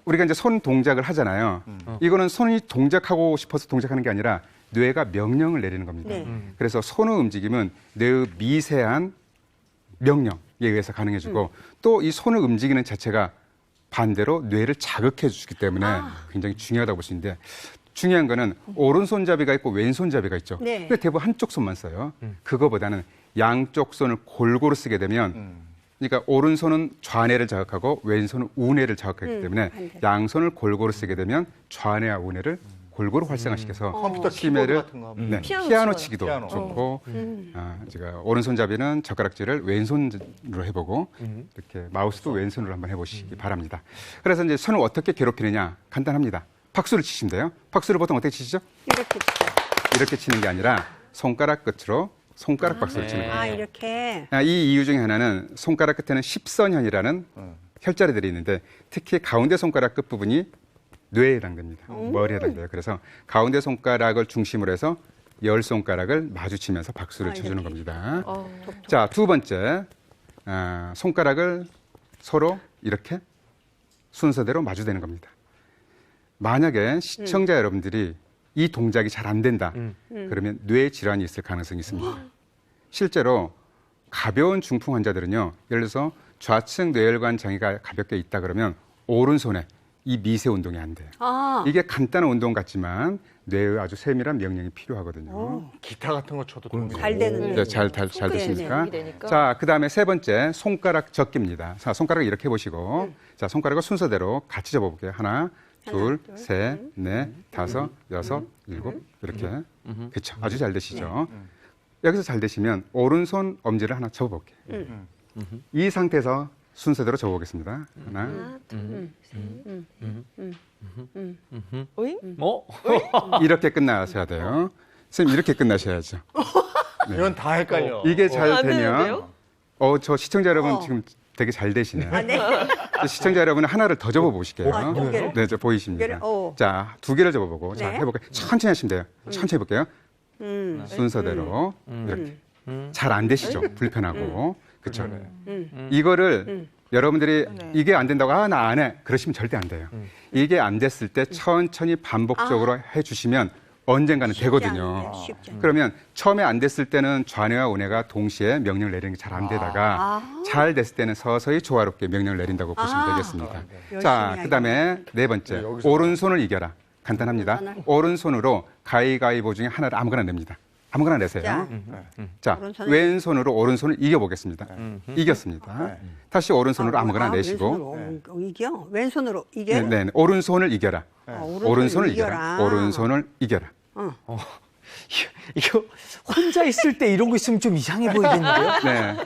우리가 이제 손 동작을 하잖아요. 이거는 손이 동작하고 싶어서 동작하는 게 아니라 뇌가 명령을 내리는 겁니다. 네. 그래서 손의 움직임은 뇌의 미세한 명령에 의해서 가능해지고 또 이 손을 움직이는 자체가 반대로 뇌를 자극해 주기 때문에 굉장히 중요하다고 볼 수 있는데 중요한 거는 오른손잡이가 있고 왼손잡이가 있죠. 네. 근데 대부분 한쪽 손만 써요. 그거보다는 양쪽 손을 골고루 쓰게 되면 그러니까 오른손은 좌뇌를 자극하고 왼손은 우뇌를 자극하기 때문에 양손을 골고루 쓰게 되면 좌뇌와 우뇌를 골고루 활성화시켜서 컴퓨터 치매를 키보드 같은 거 하면. 네, 피아노 피아노 치거나. 치기도 피아노. 좋고 제가 오른손잡이는 젓가락질을 왼손으로 해보고 이렇게 마우스도 왼손으로 한번 해보시기 바랍니다. 그래서 이제 손을 어떻게 괴롭히느냐 간단합니다. 박수를 치시면 돼요. 박수를 보통 어떻게 치시죠? 이렇게 치죠. 이렇게 치는 게 아니라 손가락 끝으로 손가락 박수를 치는 거예요. 이렇게. 이 이유 중에 하나는 손가락 끝에는 십선현이라는 혈자리들이 있는데 특히 가운데 손가락 끝 부분이 뇌에 해당됩니다. 머리에 해당돼요. 그래서 가운데 손가락을 중심으로 해서 10손가락을 마주치면서 박수를 쳐주는 겁니다. 자, 두 번째, 손가락을 서로 이렇게 순서대로 마주대는 겁니다. 만약에 시청자 여러분들이 이 동작이 잘 안 된다. 그러면 뇌 질환이 있을 가능성이 있습니다. 실제로 가벼운 중풍 환자들은요. 예를 들어서 좌측 뇌혈관 장애가 가볍게 있다 그러면 오른손에 이 미세 운동이 안 돼요. 이게 간단한 운동 같지만 뇌의 아주 세밀한 명령이 필요하거든요. 기타 같은 거 쳐도 도움이 잘 되고. 되는데. 네, 잘 되십니까? 도움이 되니까. 자, 그 다음에 세 번째, 손가락 접기입니다. 자, 손가락을 이렇게 해보시고, 자, 손가락을 순서대로 같이 접어볼게요. 하나, 둘, 셋, 넷, 다섯, 여섯, 일곱, 이렇게. 그렇죠. 아주 잘 되시죠? 여기서 잘 되시면 오른손 엄지를 하나 접어볼게요. 이 상태에서 순서대로 접어보겠습니다. 하나, 이렇게 끝나셔야 돼요. 선생님, 이렇게 끝나셔야죠. 이건 다 헷갈려. 이게 잘 안 되면, 되는데요? 저 시청자 여러분 지금 되게 잘 되시네요. 시청자 여러분 하나를 더 접어보실게요. 두 개를? 네, 저 보이십니다. 개를? 자, 두 개를 접어보고, 자, 네. 해볼게요. 천천히 하시면 돼요. 천천히 해볼게요. 순서대로 이렇게. 잘 안 되시죠? 불편하고. 그렇죠? 이거를 여러분들이 이게 안 된다고 나 안 해. 그러시면 절대 안 돼요. 이게 안 됐을 때 천천히 반복적으로 해주시면 언젠가는 되거든요. 쉽지 않네. 그러면 처음에 안 됐을 때는 좌뇌와 우뇌가 동시에 명령을 내리는 게 잘 안 되다가 잘 됐을 때는 서서히 조화롭게 명령을 내린다고 보시면 되겠습니다. 자, 그다음에 네 번째, 오른손을 이겨라. 간단합니다. 오른손으로 가위가위보 중에 하나를 아무거나 냅니다. 아무거나 내세요. 자, 오른손을- 왼손으로 오른손을 이겨보겠습니다. 이겼습니다. 다시 오른손으로 아무거나 내시고. 왼손으로 이겨? 왼손으로 이겨? 네, 네, 오른손을 이겨라. 오른손을 이겨라. 이겨라. 오른손을 이겨라. 이거 혼자 있을 때 이런 거 있으면 좀 이상해 보이겠는데요? 네.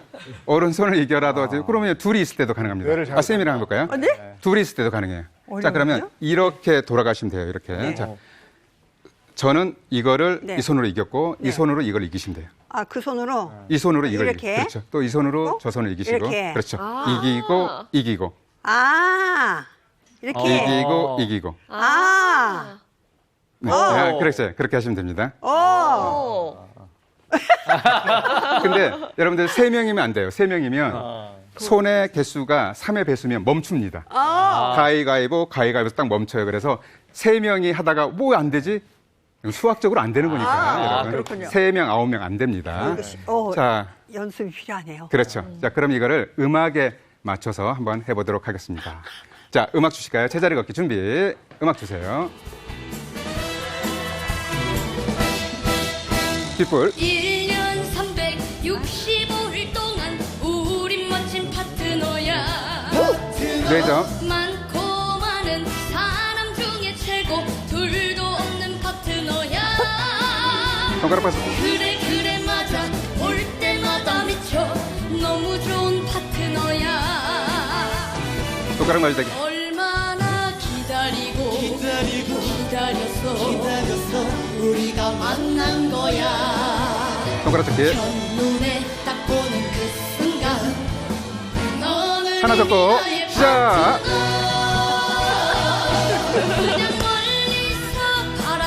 오른손을 이겨라도 그러면 둘이 있을 때도 가능합니다. 뇌를 잘 쌤이랑 해볼까요? 네? 둘이 있을 때도 가능해요. 자, 그러면 이렇게 돌아가시면 돼요. 이렇게. 네. 자, 저는 이거를 네. 이 손으로 이겼고 이 손으로 이걸 이기시면 돼요. 그 손으로? 이 손으로 이걸 이렇게? 그렇죠. 또 이 손으로 저 손을 이기시고 이렇게? 그렇죠. 이기고 이기고 이렇게? 이기고 이기고. 네. 그렇죠. 그렇게 하시면 됩니다. 근데 여러분들 3명이면 안 돼요. 3명이면 손의 개수가 3의 배수면 멈춥니다. 가위가위보 딱 멈춰요. 그래서 3명이 하다가 뭐 안 되지? 수학적으로 안 되는 거니까 여러분. 그렇군요. 3명, 9명 안 됩니다. 자, 연습이 필요하네요. 그렇죠. 자, 그럼 이거를 음악에 맞춰서 한번 해보도록 하겠습니다. 자, 음악 주실까요? 제자리 걷기 준비. 음악 주세요. 뒷불. 1년 365일 동안 우리 멋진 파트너야. 뇌죠. 많고 많은 사람 중에 최고 둘도 없는 파트너야. 손가락 박수. 그래 맞아 볼 때마다 손가락 말대기. 얼마나 기다렸어 우리가 만난 거야 손가락 잡기. 눈에 딱 보는 그 순간 너는 하나 잡고 나의 시작. 그냥 멀리서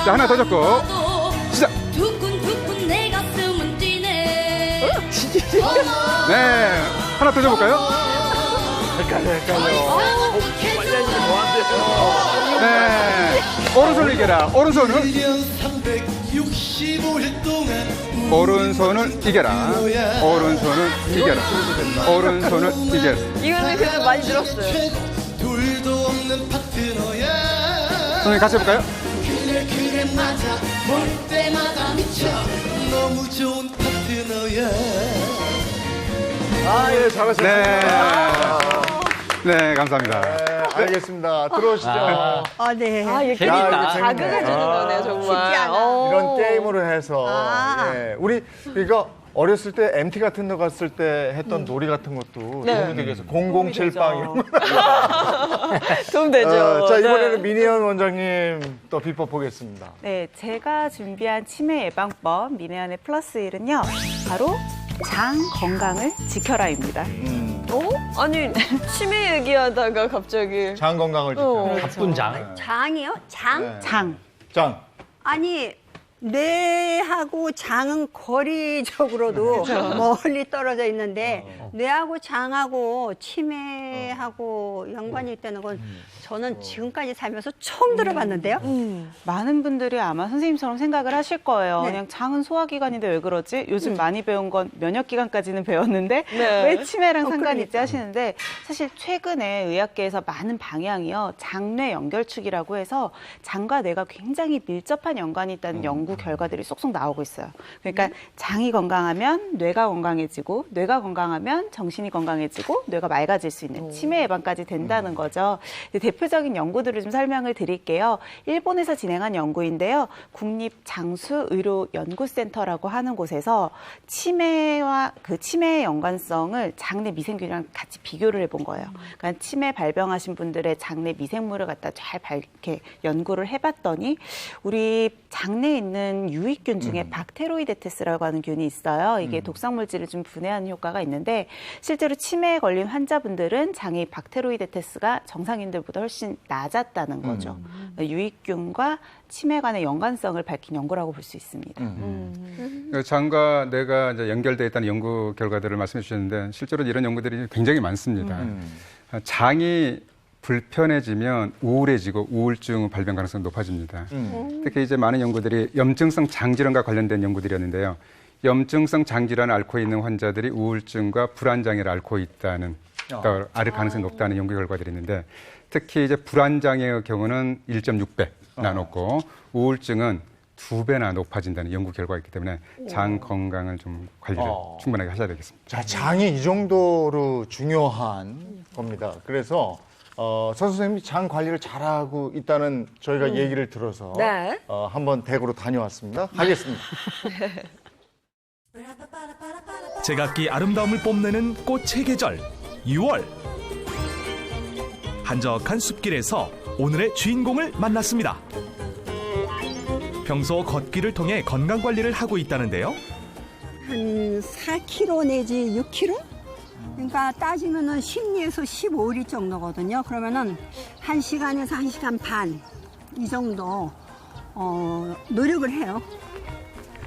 자, 하나 더 잡고 바라봐도 시작. 두근두근 내 가슴은 뛰네 네, 하나 더 잡을까요? 헷갈려. 네, 오른손을 이겨라. 오른손을. 오른손을 이겨라. 오른손을 이겨라. 오른손을 이겨라. 이거는 그래도 많이 들었어요. 선생님 같이 해볼까요? 그래 맞아 볼 때마다 미쳐 너무 좋은 파트너야 아, 예, 잘하셨습니다. 네, 감사합니다. 네, 알겠습니다. 들어오시죠. 아, 네. 아, 이게 재밌다. 이거 자극을 재밌네. 주는 거네요, 정말. 쉽지 않아. 어. 이런 게임으로 해서 아. 예. 우리 이거 어렸을 때 MT 같은 데 갔을 때 했던 놀이 같은 것도 네. 도움이 되겠어요. 007빵 이런 거. 도움 되죠. 자, 이번에는 네. 민혜연 원장님 또 비법 보겠습니다. 네, 제가 준비한 치매 예방법 민혜연의 플러스 1은요. 바로 장 건강을 지켜라입니다. 어? 아니, 치매 얘기하다가 갑자기. 장 건강을 지켜. 바쁜 장. 장이요? 장? 네. 장. 장. 아니 뇌하고 장은 거리적으로도 멀리 떨어져 있는데 뇌하고 장하고 치매하고 연관이 있다는 건 저는 지금까지 살면서 처음 들어봤는데요. 많은 분들이 아마 선생님처럼 생각을 하실 거예요. 네. 그냥 장은 소화기관인데 왜 그러지? 요즘 많이 배운 건 면역기관까지는 배웠는데 네. 왜 치매랑 상관이 그러니까. 있지 하시는데 사실 최근에 의학계에서 많은 방향이요. 장뇌 연결축이라고 해서 장과 뇌가 굉장히 밀접한 연관이 있다는 연구 결과들이 쏙쏙 나오고 있어요. 그러니까 장이 건강하면 뇌가 건강해지고 뇌가 건강하면 정신이 건강해지고 뇌가 맑아질 수 있는 치매 예방까지 된다는 거죠. 대표적인 연구들을 좀 설명을 드릴게요. 일본에서 진행한 연구인데요. 국립장수의료연구센터라고 하는 곳에서 치매와 그 치매의 연관성을 장내 미생균이랑 같이 비교를 해본 거예요. 그러니까 치매 발병하신 분들의 장내 미생물을 갖다 잘 이렇게 연구를 해봤더니 우리 장내에 있는 유익균 중에 박테로이데테스라고 하는 균이 있어요. 이게 독성물질을 좀 분해하는 효과가 있는데 실제로 치매에 걸린 환자분들은 장의 박테로이데테스가 정상인들보다 훨씬 낮았다는 거죠. 유익균과 치매 간의 연관성을 밝힌 연구라고 볼 수 있습니다. 장과 뇌가 이제 연결되어 있다는 연구 결과들을 말씀해 주셨는데 실제로 이런 연구들이 굉장히 많습니다. 장이 불편해지면 우울해지고 우울증 발병 가능성이 높아집니다. 특히 이제 많은 연구들이 염증성 장질환과 관련된 연구들이었는데요. 염증성 장질환을 앓고 있는 환자들이 우울증과 불안장애를 앓고 있다는 앓을 가능성이 높다는 연구 결과들이 있는데 특히 이제 불안장애의 경우는 1.6배나 높고 우울증은 2배나 높아진다는 연구 결과가 있기 때문에 장 건강을 좀 관리를 충분하게 하셔야 되겠습니다. 자, 장이 이 정도로 중요한 겁니다. 그래서 서 선생님이 장 관리를 잘하고 있다는 저희가 얘기를 들어서 네. 한번 대구로 다녀왔습니다. 가겠습니다. 제각기 아름다움을 뽐내는 꽃의 계절 6월. 한적한 숲길에서 오늘의 주인공을 만났습니다. 평소 걷기를 통해 건강관리를 하고 있다는데요. 한 4kg 내지 6kg? 그러니까 따지면은 10리에서 15리 정도거든요. 그러면은 1시간에서 1시간 반 이 정도 노력을 해요.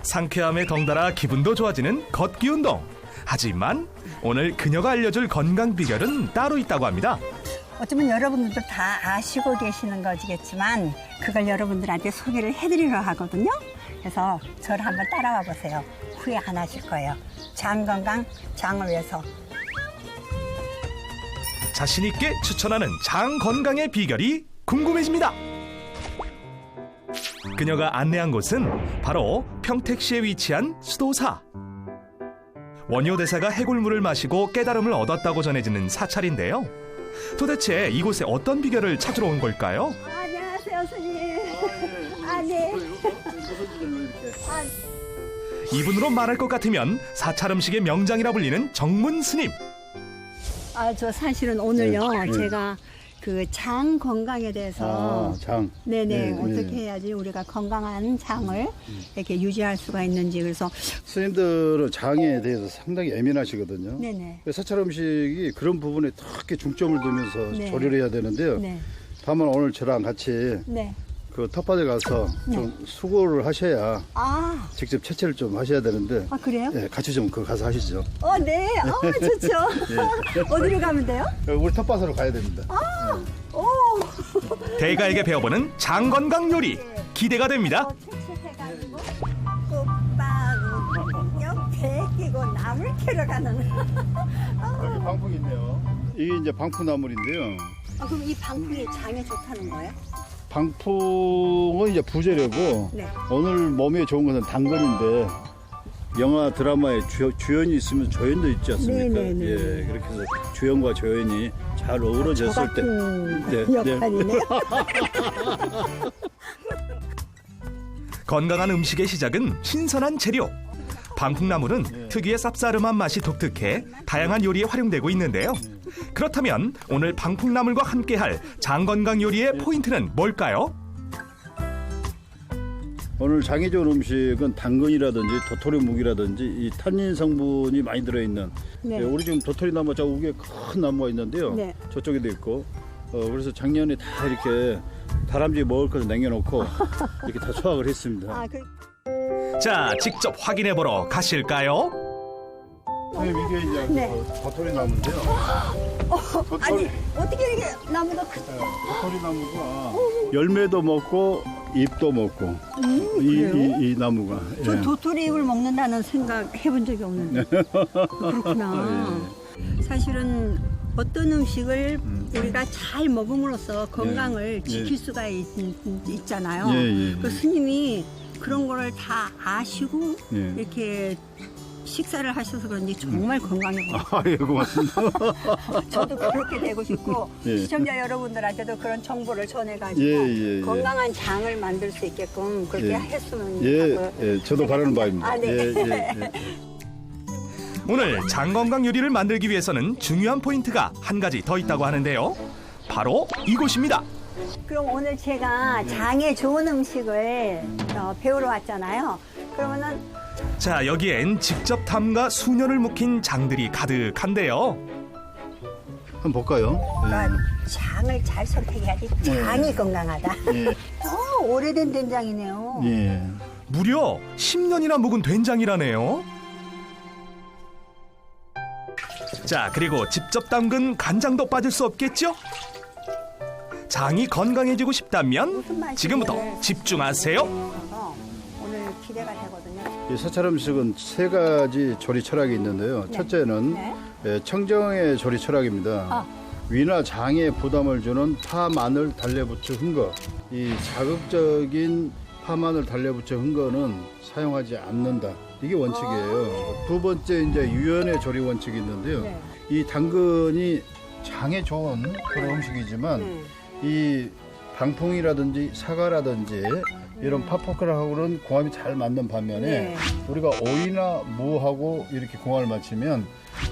상쾌함에 덩달아 기분도 좋아지는 걷기 운동. 하지만 오늘 그녀가 알려줄 건강 비결은 따로 있다고 합니다. 어쩌면 여러분들도 다 아시고 계시는 거지겠지만 그걸 여러분들한테 소개를 해드리려 하거든요. 그래서 저를 한번 따라와 보세요. 후회 안 하실 거예요. 장 건강, 장을 위해서. 자신 있게 추천하는 장 건강의 비결이 궁금해집니다. 그녀가 안내한 곳은 바로 평택시에 위치한 수도사. 원효 대사가 해골물을 마시고 깨달음을 얻었다고 전해지는 사찰인데요. 도대체 이곳에 어떤 비결을 찾으러 온 걸까요? 안녕하세요, 스님. 네. 이분으로 말할 것 같으면 사찰 음식의 명장이라 불리는 정문 스님. 저 사실은 오늘요, 제가 그 장 건강에 대해서 장. 네네 네, 어떻게 네. 해야지 우리가 건강한 장을 이렇게 유지할 수가 있는지 그래서 스님들은 장에 대해서 상당히 예민하시거든요. 네네. 사찰 음식이 그런 부분에 특히 중점을 두면서 네. 조리를 해야 되는데요. 네. 다만 오늘 저랑 같이 네. 그 텃밭에 가서 좀 수고를 하셔야 아, 직접 채취를 좀 하셔야 되는데 아 그래요? 예, 같이 좀 그 가서 하시죠. 네. 좋죠. 어디로 가면 돼요? 우리 텃밭으로 가야 됩니다. 오. 대가에게 배워보는 장 건강 요리 기대가 됩니다. 채취해가지고 꽃바구 옆에 끼고 나물 캐러 가는. 여기 방풍이 있네요. 이게 이제 방풍나물인데요. 아, 그럼 이 방풍이 장에 좋다는 거예요? 방풍은 이제 부재료고 네. 오늘 몸에 좋은 것은 당근인데 영화 드라마에 주연이 있으면 조연도 있지 않습니까? 네네네. 예, 그렇게 해서 주연과 조연이 잘 어우러졌을 때 역할이네요. 건강한 음식의 시작은 신선한 재료. 방풍나물은 특유의 쌉싸름한 맛이 독특해 다양한 요리에 활용되고 있는데요. 그렇다면 오늘 방풍나물과 함께할 장 건강 요리의 포인트는 뭘까요? 오늘 장이 좋은 음식은 당근이라든지 도토리묵이라든지 이 탄닌 성분이 많이 들어있는 네. 예, 우리 지금 도토리 나무 저 위에 큰 나무가 있는데요. 네. 저쪽에도 있고 그래서 작년에 다 이렇게 다람쥐 먹을 것을 남겨놓고 이렇게 다 수확을 했습니다. 아, 자, 직접 확인해보러 가실까요? 선생님 이게 이제 네. 도토리 나무인데요. 아니 어떻게 이렇게 나무가 도토리 나무가 열매도 먹고 잎도 먹고 이 나무가 저 도토리 잎을 먹는다는 생각 해본 적이 없는데 그렇구나. 사실은 어떤 음식을 우리가 잘 먹음으로써 건강을 지킬 수가 있잖아요. 그 스님이 그런 거를 다 아시고 이렇게 식사를 하셔서 그런지 정말 건강해 보여요. 예, 고맙습니다. 저도 그렇게 되고 싶고 예. 시청자 여러분들한테도 그런 정보를 전해가지고 건강한 장을 만들 수 있게끔 그렇게 했으면 하고. 저도 바라는 바입니다. 아, 네. 오늘 장 건강 요리를 만들기 위해서는 중요한 포인트가 한 가지 더 있다고 하는데요. 바로 이곳입니다. 그럼 오늘 제가 장에 좋은 음식을 배우러 왔잖아요. 그러면은 자, 여기엔 직접 탐가 수년을 묵힌 장들이 가득한데요. 한번 볼까요? 그러니까 장을 잘 선택해야지 장이 건강하다. 오래된 된장이네요. 예. 무려 10년이나 묵은 된장이라네요. 자, 그리고 직접 담근 간장도 빠질 수 없겠죠? 장이 건강해지고 싶다면 지금부터 집중하세요. 오늘 기대가 되거든요. 이 사찰 음식은 세 가지 조리 철학이 있는데요. 첫째는 청정의 조리 철학입니다. 위나 장에 부담을 주는 파, 마늘, 달래부추, 흥거. 이 자극적인 파, 마늘, 달래부추, 흥거는 사용하지 않는다. 이게 원칙이에요. 두 번째 이제 유연의 조리 원칙이 있는데요. 이 당근이 장에 좋은 그런 음식이지만 이 방풍이라든지 사과라든지 이런 파포크라하고는 궁합이 잘 맞는 반면에 우리가 오이나 무하고 이렇게 궁합을 맞추면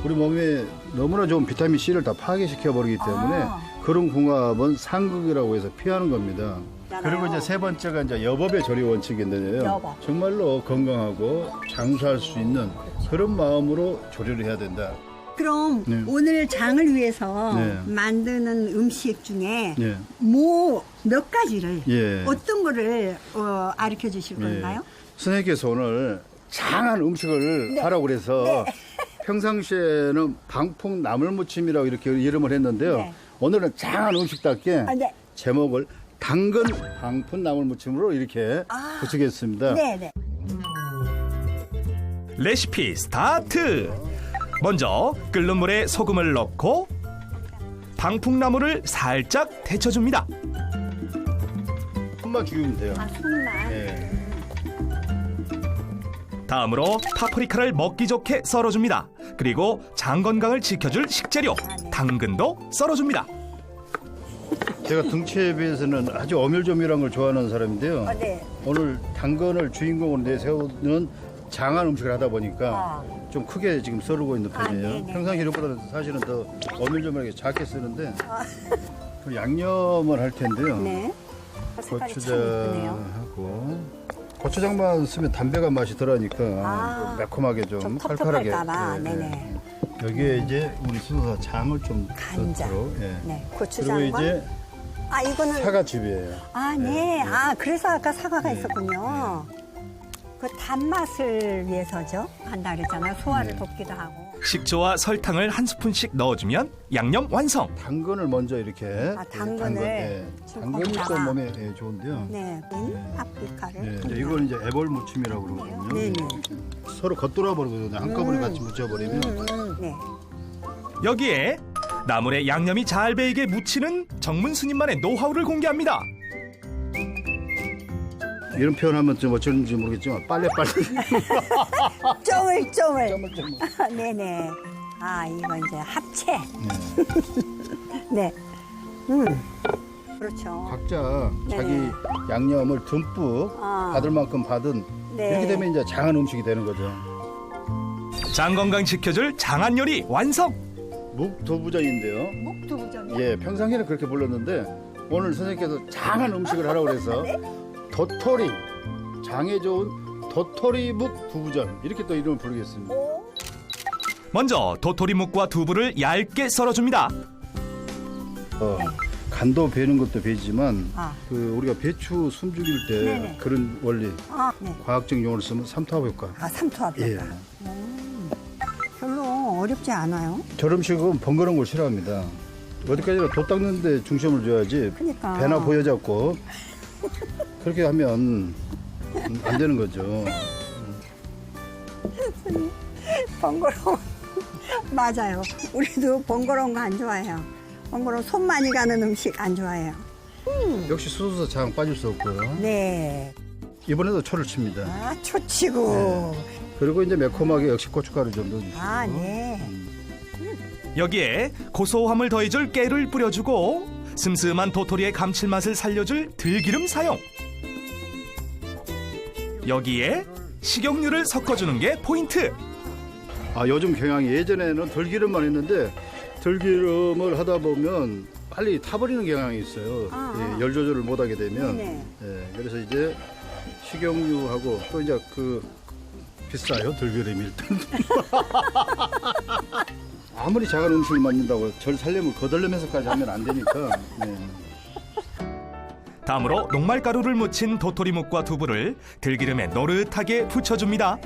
우리 몸에 너무나 좋은 비타민 C를 다 파괴시켜 버리기 때문에 그런 궁합은 상극이라고 해서 피하는 겁니다. 그리고 이제 세 번째가 이제 여법의 조리 원칙인데요. 정말로 건강하고 장수할 수 있는 그런 마음으로 조리를 해야 된다. 그럼 오늘 장을 위해서 만드는 음식 중에 뭐 몇 가지를 어떤 거를 가르쳐 주실 건가요? 선생님께서 오늘 장한 음식을 하라고 그래서 평상시에는 방풍 나물무침이라고 이렇게 이름을 했는데요. 오늘은 장한 음식답게 제목을 당근 방풍 나물무침으로 이렇게 붙이겠습니다. 레시피 스타트! 먼저 끓는 물에 소금을 넣고 방풍나물을 살짝 데쳐줍니다. 손만 죽이면 돼요. 손만. 다음으로 파프리카를 먹기 좋게 썰어줍니다. 그리고 장 건강을 지켜줄 식재료 당근도 썰어줍니다. 제가 등치에 비해서는 아주 어밀조밀한 걸 좋아하는 사람인데요. 오늘 당근을 주인공으로 내세우는 장한 음식을 하다 보니까 좀 크게 지금 썰고 있는 편이에요. 네네. 평상시로보다는 사실은 더 오밀조밀하게 작게 쓰는데 그 양념을 할 텐데요. 네. 색깔이 참 예쁘네요. 고추장하고 고추장만 쓰면 담백한 맛이 덜하니까 좀 매콤하게 좀 칼칼하게. 텁텁할까봐. 네네. 여기에 이제 우리 수도사 장을 좀 간장. 넣도록. 예. 네. 그리고 고추장과. 이제 이거는. 사과즙이에요. 네. 그래서 아까 사과가 있었군요. 그 단맛을 위해서죠. 한다 그랬잖아요. 소화를 돕기도 하고. 식초와 설탕을 한 스푼씩 넣어주면 양념 완성. 당근을 먼저 이렇게. 당근을. 당근이 또 몸에 좋은데요. 네. 파프리카를. 네. 이건 이제 애벌 무침이라고 그러거든요. 네네. 서로 겉돌아 버리거든요. 한꺼번에 같이 묻혀버리면. 네. 여기에 나물에 양념이 잘 배이게 무치는 정문 스님만의 노하우를 공개합니다. 이런 표현하면 좀 어쩌는지 모르겠지만 빨래빨래. 쪼물쪼물. 네네. 이거 이제 합체. 네. 그렇죠. 각자 네네. 자기 양념을 듬뿍 받을 만큼 받은 네. 이렇게 되면 이제 장한 음식이 되는 거죠. 장 건강 지켜줄 장한 요리 완성. 묵두부전인데요. 묵두부전. 예, 평상시에는 그렇게 불렀는데 오늘 선생님께서 장한 음식을 하라고 그래서 도토리, 장에 좋은 도토리 묵두부전 이렇게 또 이름을 부르겠습니다. 먼저 도토리묵과 두부를 얇게 썰어줍니다. 간도 배는 것도 배지만 그 우리가 배추 숨죽일 때 네네. 그런 원리, 네. 과학적 용어를 쓰면 삼투압 효과. 삼투압 효과. 예. 별로 어렵지 않아요. 저 음식은 번거로운 걸 싫어합니다. 어디까지나 도 닦는데 중심을 줘야지. 그러니까. 배나 보여잡고 그렇게 하면 안 되는 거죠. 번거로운. 맞아요. 우리도 번거로운 거 안 좋아해요. 번거로운 손 많이 가는 음식 안 좋아해요. 역시 수소사 장 빠질 수 없고요. 네. 이번에도 초를 칩니다. 초치고. 그리고 이제 매콤하게 역시 고춧가루 좀 넣어주시고. 네. 여기에 고소함을 더해줄 깨를 뿌려주고 슴슴한 도토리의 감칠맛을 살려줄 들기름 사용. 여기에 식용유를 섞어주는 게 포인트. 요즘 경향이 예전에는 들기름만 했는데 들기름을 하다 보면 빨리 타버리는 경향이 있어요. 예, 열 조절을 못하게 되면. 예, 그래서 이제 식용유하고 또 이제 비싸요 들기름이 일단. 아무리 작은 음식을 만든다고 절 살려면 거덜내면서까지 하면 안 되니까. 네. 다음으로 녹말가루를 묻힌 도토리묵과 두부를 들기름에 노릇하게 부쳐줍니다.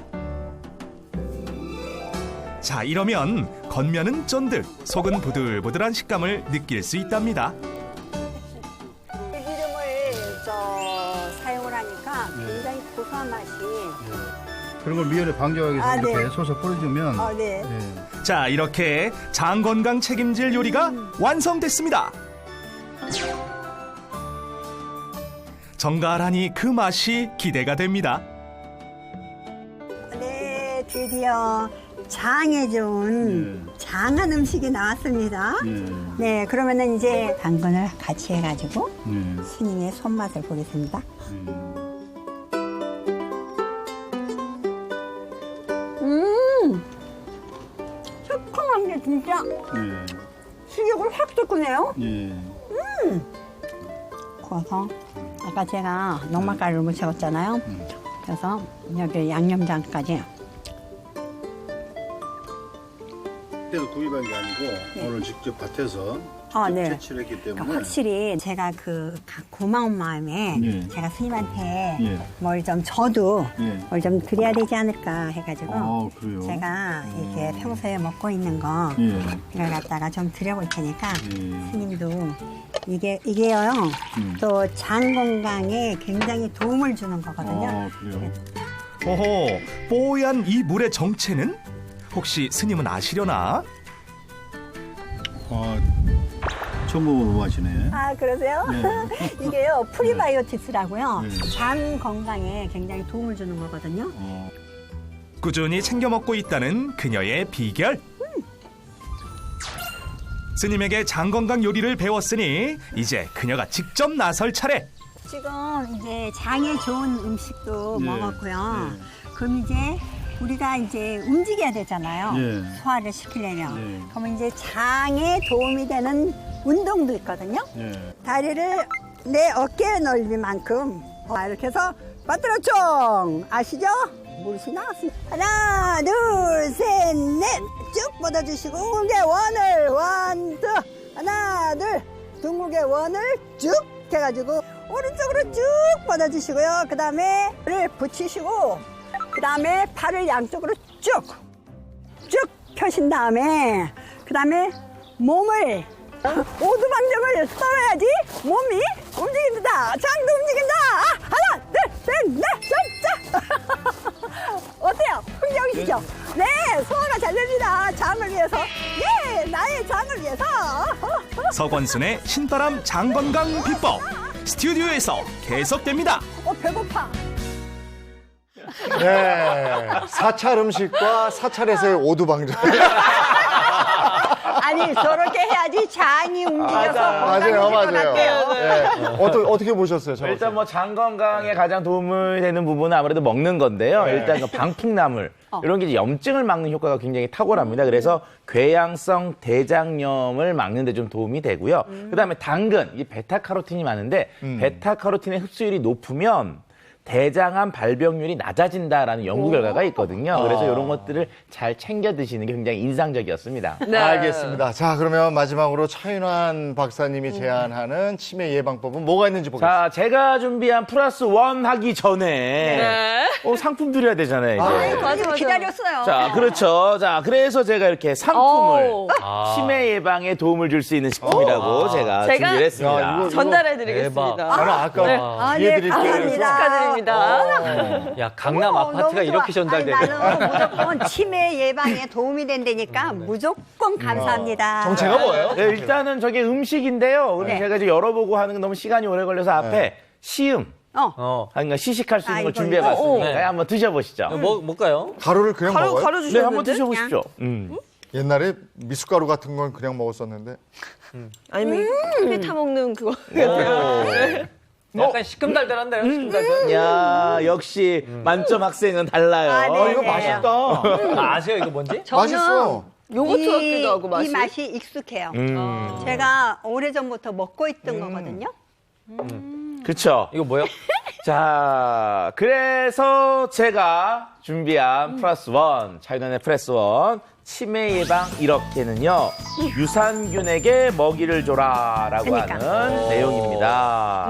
자, 이러면 겉면은 쫀득, 속은 부들부들한 식감을 느낄 수 있답니다. 들기름을 사용을 하니까 굉장히 고소한 맛이. 그런 걸 미연에 방조하기 위해서 이렇게 소스 뿌려주면. 네. 자, 이렇게 장 건강 책임질 요리가 완성됐습니다. 정갈하니 그 맛이 기대가 됩니다. 네, 드디어 장에 좋은 장한 음식이 나왔습니다. 네, 그러면은 이제 당근을 같이 해가지고 스님의 손맛을 보겠습니다. 새콤한 게 진짜 식욕을 확 돋구네요. 구워서 아까 제가 녹말가루를 묻혀왔잖아요. 그래서 여기 양념장까지. 그때도 구입한 게 아니고 오늘 직접 밭에서 채취를 했기 때문에. 그러니까 확실히 제가 고마운 마음에 제가 스님한테 뭘 좀 저도 뭘 좀 드려야 되지 않을까 해가지고 그래요? 제가 이렇게 평소에 먹고 있는 거 이걸 갖다가 좀 드려볼 테니까 스님도 이게요 또 장 건강에 굉장히 도움을 주는 거거든요. 그래요? 오호, 뽀얀 이 물의 정체는? 혹시 스님은 아시려나? 처음 하시네. 그러세요? 이게요 프리바이오틱스라고요. 장 건강에 굉장히 도움을 주는 거거든요. 꾸준히 챙겨 먹고 있다는 그녀의 비결. 스님에게 장 건강 요리를 배웠으니 이제 그녀가 직접 나설 차례. 지금 이제 장에 좋은 음식도 먹었고요. 그럼 이제 우리가 이제 움직여야 되잖아요. 예. 소화를 시키려면. 예. 그러면 이제 장에 도움이 되는 운동도 있거든요. 예. 다리를 내 어깨 넓이만큼 이렇게 해서 빠뜨려총 아시죠? 무릎이 나왔습니다. 하나, 둘, 셋, 넷. 쭉 뻗어주시고 둥글게 원을 원, 투. 하나, 둘. 둥글게 원을 쭉 해가지고 오른쪽으로 쭉 뻗어주시고요. 그 다음에 를 붙이시고 그 다음에 팔을 양쪽으로 쭉 펴신 다음에 그 다음에 몸을 오두방정을 써야지 몸이 움직인다. 장도 움직인다. 하나, 둘, 셋, 넷, 짠. 어때요? 흥겨우시죠? 네, 소화가 잘 됩니다. 장을 위해서. 예, 나의 장을 위해서. 서권순의 신바람 장건강 비법 스튜디오에서 계속됩니다. 배고파. 네. 사찰 음식과 사찰에서의 오두방정. 아니, 저렇게 해야지 장이 움직여서 건강해질 것 같아요. 네. 어떻게 보셨어요? 일단 뭐 장 건강에 가장 도움이 되는 부분은 아무래도 먹는 건데요. 네. 일단 그 방풍나물 이런 게 이제 염증을 막는 효과가 굉장히 탁월합니다. 그래서 궤양성 대장염을 막는 데 좀 도움이 되고요. 그다음에 당근, 이 베타카로틴이 많은데 베타카로틴의 흡수율이 높으면 대장암 발병률이 낮아진다라는 연구 결과가 있거든요. 그래서 이런 것들을 잘 챙겨 드시는 게 굉장히 인상적이었습니다. 네. 알겠습니다. 자, 그러면 마지막으로 차윤환 박사님이 제안하는 치매 예방법은 뭐가 있는지 보겠습니다. 자, 제가 준비한 플러스 원 하기 전에 상품 드려야 되잖아요. 이제. 맞아. 기다렸어요. 자, 그렇죠. 자, 그래서 제가 이렇게 상품을 치매 예방에 도움을 줄 수 있는 식품이라고 제가 준비를 했습니다. 야, 이거 전달해드리겠습니다. 저는 아까 네. 이해드릴게요. 축하드립니다. 야, 강남 아파트가 이렇게 전달되네. 나는 무조건 치매 예방에 도움이 된다니까 무조건 감사합니다. 정체가 뭐예요? 네, 일단은 저게 음식인데요. 네. 제가 이제 열어보고 하는 건 너무 시간이 오래 걸려서 앞에 시음. 그러니까 시식할 수 있는 걸 이거, 준비해봤으니까 네. 한번 드셔보시죠. 뭘까요? 가루를 그냥 먹어요? 가루 네, 주셨는데? 한번 드셔보십시오. 옛날에 미숫가루 같은 건 그냥 먹었었는데. 아니면 커피 타먹는 그거. 약간 시큼달달한데요? 시큼달달. 야, 역시 만점 학생은 달라요. 네, 이거 네. 맛있다. 아세요, 이거 뭔지? 맛있어. 요거트 같기도 하고 맛이. 이 맛이 익숙해요. 제가 오래전부터 먹고 있던 거거든요. 그렇죠. 이거 뭐예요? 자, 그래서 제가 준비한 플러스 원, 차윤환의 플러스 원, 치매 예방 이렇게는요, 유산균에게 먹이를 줘라라고 하는 내용입니다.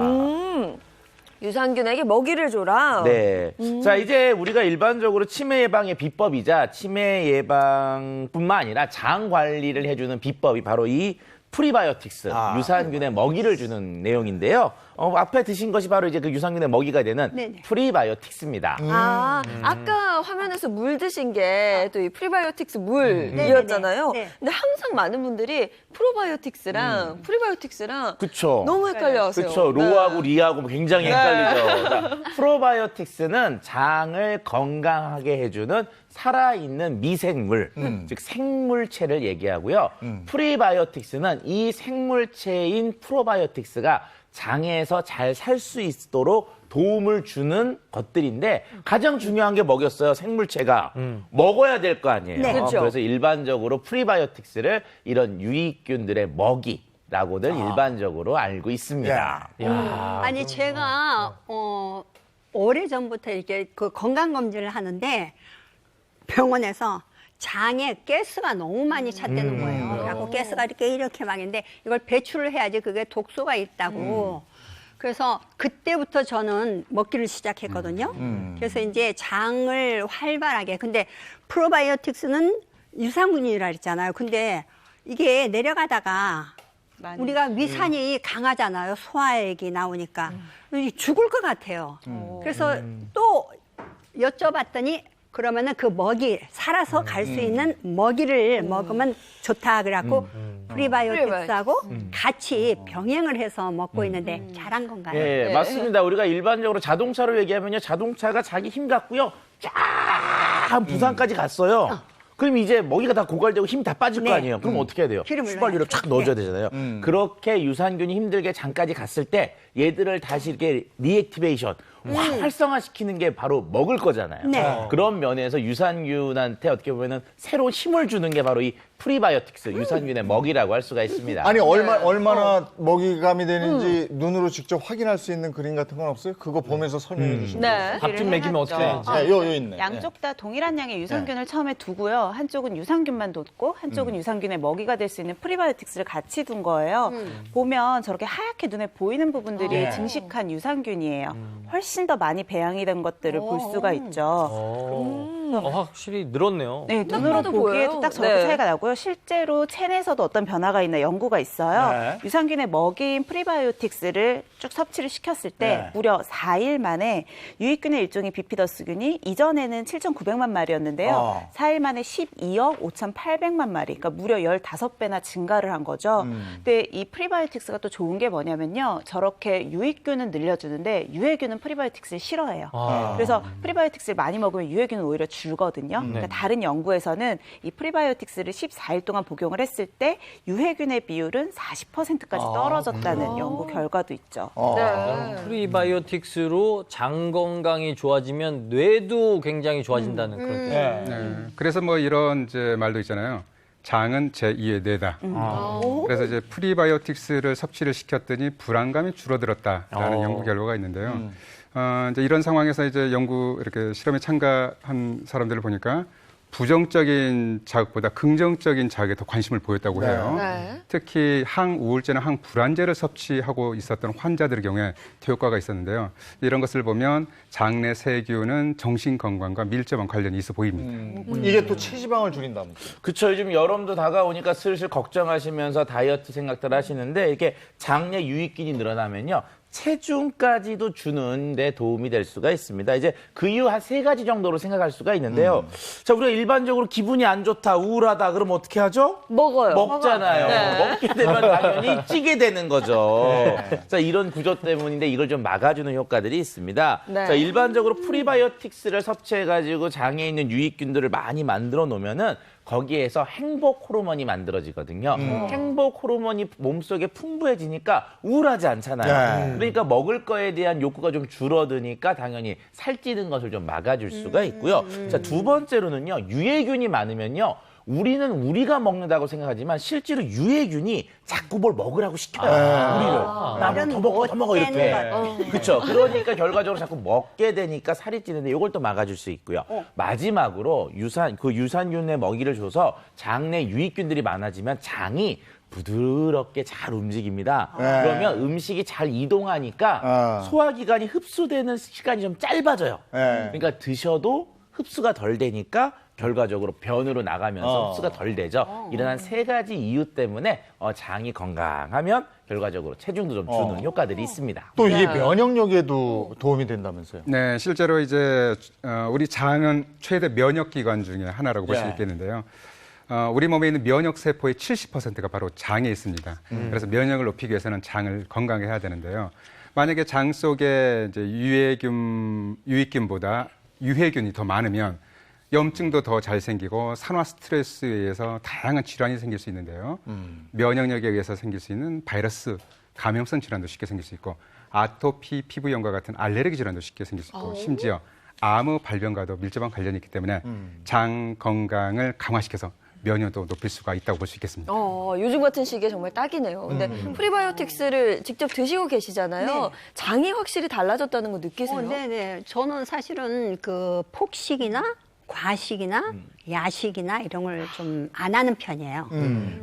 유산균에게 먹이를 줘라. 네. 자, 이제 우리가 일반적으로 치매 예방의 비법이자 치매 예방뿐만 아니라 장 관리를 해주는 비법이 바로 이 프리바이오틱스, 유산균에 먹이를 주는 내용인데요. 앞에 드신 것이 바로 이제 그 유산균의 먹이가 되는 네네. 프리바이오틱스입니다. 아까 화면에서 물 드신 게 또 이 프리바이오틱스 물이었잖아요. 네네네. 근데 항상 많은 분들이 프로바이오틱스랑 프리바이오틱스랑 그쵸. 너무 헷갈려 하세요. 그렇죠. 로하고 리하고 굉장히 헷갈리죠. 자, 프로바이오틱스는 장을 건강하게 해주는 살아있는 미생물, 즉 생물체를 얘기하고요. 프리바이오틱스는 이 생물체인 프로바이오틱스가 장에서 잘 살 수 있도록 도움을 주는 것들인데 가장 중요한 게 먹였어요. 생물체가 먹어야 될 거 아니에요. 네. 그렇죠. 그래서 일반적으로 프리바이오틱스를 이런 유익균들의 먹이라고들 일반적으로 알고 있습니다. 아니 제가 오래전부터 이렇게 그 건강 검진을 하는데 병원에서 장에 가스가 너무 많이 찼다는 거예요. 그래갖고 가스가 이렇게 막 있는데 이걸 배출을 해야지 그게 독소가 있다고. 그래서 그때부터 저는 먹기를 시작했거든요. 그래서 이제 장을 활발하게. 근데 프로바이오틱스는 유산균이라 그랬잖아요. 근데 이게 내려가다가 우리가 위산이 강하잖아요. 소화액이 나오니까. 죽을 것 같아요. 그래서 또 여쭤봤더니 그러면은 그 먹이, 살아서 갈 수 있는 먹이를 먹으면 좋다. 그래갖고 프리바이오틱스하고 같이 병행을 해서 먹고 있는데 잘한 건가요? 네, 맞습니다. 우리가 일반적으로 자동차로 얘기하면요. 자동차가 자기 힘 갖고요. 쫙 부산까지 갔어요. 그럼 이제 먹이가 다 고갈되고 힘이 다 빠질 거 아니에요. 그럼 어떻게 해야 돼요? 기름을 휘발유를 쫙 넣어줘야 되잖아요. 그렇게 유산균이 힘들게 장까지 갔을 때 얘들을 다시 이렇게 리액티베이션, 활성화시키는 게 바로 먹을 거잖아요. 네. 그런 면에서 유산균한테 어떻게 보면은 새로운 힘을 주는 게 바로 이 프리바이오틱스, 유산균의 먹이라고 할 수가 있습니다. 아니 얼마나 먹이감이 되는지 눈으로 직접 확인할 수 있는 그림 같은 건 없어요? 그거 보면서 설명해 주시면 네. 밥 좀 먹이면 어떻게 되는지. 네, 요 있네. 양쪽 다 동일한 양의 유산균을 처음에 두고요. 한쪽은 유산균만 뒀고 한쪽은 유산균의 먹이가 될 수 있는 프리바이오틱스를 같이 둔 거예요. 보면 저렇게 하얗게 눈에 보이는 부분들이 증식한 유산균이에요. 훨씬 더 많이 배양이 된 것들을 볼 수가 있죠. 확실히 늘었네요. 네, 눈으로 봐도 보기에도 보여요. 딱 저렇게 네. 차이가 나고요. 실제로 체내에서도 어떤 변화가 있나 연구가 있어요. 네. 유산균의 먹이인 프리바이오틱스를 쭉 섭취를 시켰을 때 네. 무려 4일 만에 유익균의 일종인 비피더스균이 이전에는 7,900만 마리였는데요. 4일 만에 12억 5,800만 마리, 그러니까 무려 15배나 증가를 한 거죠. 근데 이 프리바이오틱스가 또 좋은 게 뭐냐면요. 저렇게 유익균은 늘려주는데 유해균은 프리바이오틱스를 싫어해요. 그래서 프리바이오틱스를 많이 먹으면 유해균은 오히려 줄거든요. 그러니까 다른 연구에서는 이 프리바이오틱스를 14일 동안 복용을 했을 때 유해균의 비율은 40%까지 떨어졌다는 연구 결과도 있죠. 프리바이오틱스로 장 건강이 좋아지면 뇌도 굉장히 좋아진다는 그런 뜻. 네. 그래서 뭐 이런 이제 말도 있잖아요. 장은 제2의 뇌다. 그래서 이제 프리바이오틱스를 섭취를 시켰더니 불안감이 줄어들었다라는 연구 결과가 있는데요. 이제 이런 상황에서 이제 연구 이렇게 실험에 참가한 사람들을 보니까 부정적인 자극보다 긍정적인 자극에 더 관심을 보였다고 해요. 네. 특히 항우울제나 항불안제를 섭취하고 있었던 환자들의 경우에 더 효과가 있었는데요. 이런 것을 보면 장내 세균은 정신 건강과 밀접한 관련이 있어 보입니다. 이게 또 체지방을 줄인다면서요? 그쵸. 요즘 여름도 다가오니까 슬슬 걱정하시면서 다이어트 생각들 하시는데 이렇게 장내 유익균이 늘어나면요. 체중까지도 주는 데 도움이 될 수가 있습니다. 이제 그 이유 한 3가지 정도로 생각할 수가 있는데요. 자, 우리가 일반적으로 기분이 안 좋다, 우울하다, 그러면 어떻게 하죠? 먹어요. 먹잖아요. 네. 먹게 되면 당연히 찌게 되는 거죠. 자, 이런 구조 때문인데 이걸 좀 막아주는 효과들이 있습니다. 네. 자, 일반적으로 프리바이오틱스를 섭취해가지고 장에 있는 유익균들을 많이 만들어 놓으면은 거기에서 행복 호르몬이 만들어지거든요. 행복 호르몬이 몸속에 풍부해지니까 우울하지 않잖아요. 그러니까 먹을 거에 대한 욕구가 좀 줄어드니까 당연히 살찌는 것을 좀 막아줄 수가 있고요. 자, 두 번째로는요. 유해균이 많으면요. 우리는 우리가 먹는다고 생각하지만 실제로 유해균이 자꾸 뭘 먹으라고 시켜요. 우리를. 나 더 먹어, 더 먹어 이렇게. 그렇죠. 그러니까 결과적으로 자꾸 먹게 되니까 살이 찌는데 이걸 또 막아줄 수 있고요. 마지막으로 유산균의 먹이를 줘서 장내 유익균들이 많아지면 장이 부드럽게 잘 움직입니다. 그러면 음식이 잘 이동하니까 소화기관이 흡수되는 시간이 좀 짧아져요. 그러니까 드셔도 흡수가 덜 되니까 결과적으로 변으로 나가면서 흡수가 덜 되죠. 이런 한 3가지 이유 때문에 장이 건강하면 결과적으로 체중도 좀 주는 효과들이 있습니다. 또 이게 면역력에도 도움이 된다면서요? 네, 실제로 이제 우리 장은 최대 면역 기관 중에 하나라고 볼 수 있겠는데요. 우리 몸에 있는 면역 세포의 70%가 바로 장에 있습니다. 그래서 면역을 높이기 위해서는 장을 건강하게 해야 되는데요. 만약에 장 속에 이제 유익균보다 유해균이 더 많으면 염증도 더 잘 생기고 산화 스트레스에 의해서 다양한 질환이 생길 수 있는데요. 면역력에 의해서 생길 수 있는 바이러스, 감염성 질환도 쉽게 생길 수 있고 아토피, 피부염과 같은 알레르기 질환도 쉽게 생길 수 있고 심지어 암의 발병과도 밀접한 관련이 있기 때문에 장 건강을 강화시켜서 면역도 높일 수가 있다고 볼 수 있겠습니다. 요즘 같은 시기에 정말 딱이네요. 근데 프리바이오틱스를 직접 드시고 계시잖아요. 네. 장이 확실히 달라졌다는 거 느끼세요? 네네. 저는 사실은 그 폭식이나 과식이나 야식이나 이런 걸 좀 안 하는 편이에요.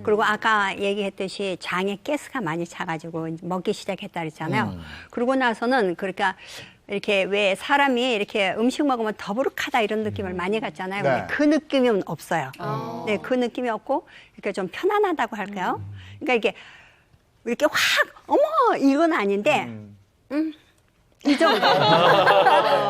그리고 아까 얘기했듯이 장에 가스가 많이 차가지고 먹기 시작했다 그랬잖아요. 그러고 나서는 그러니까 이렇게 왜 사람이 이렇게 음식 먹으면 더부룩하다 이런 느낌을 많이 갖잖아요. 네. 근데 그 느낌은 없어요. 네, 그 느낌이 없고 이렇게 좀 편안하다고 할까요? 그러니까 이게 이렇게 확 어머 이건 아닌데 이 정도.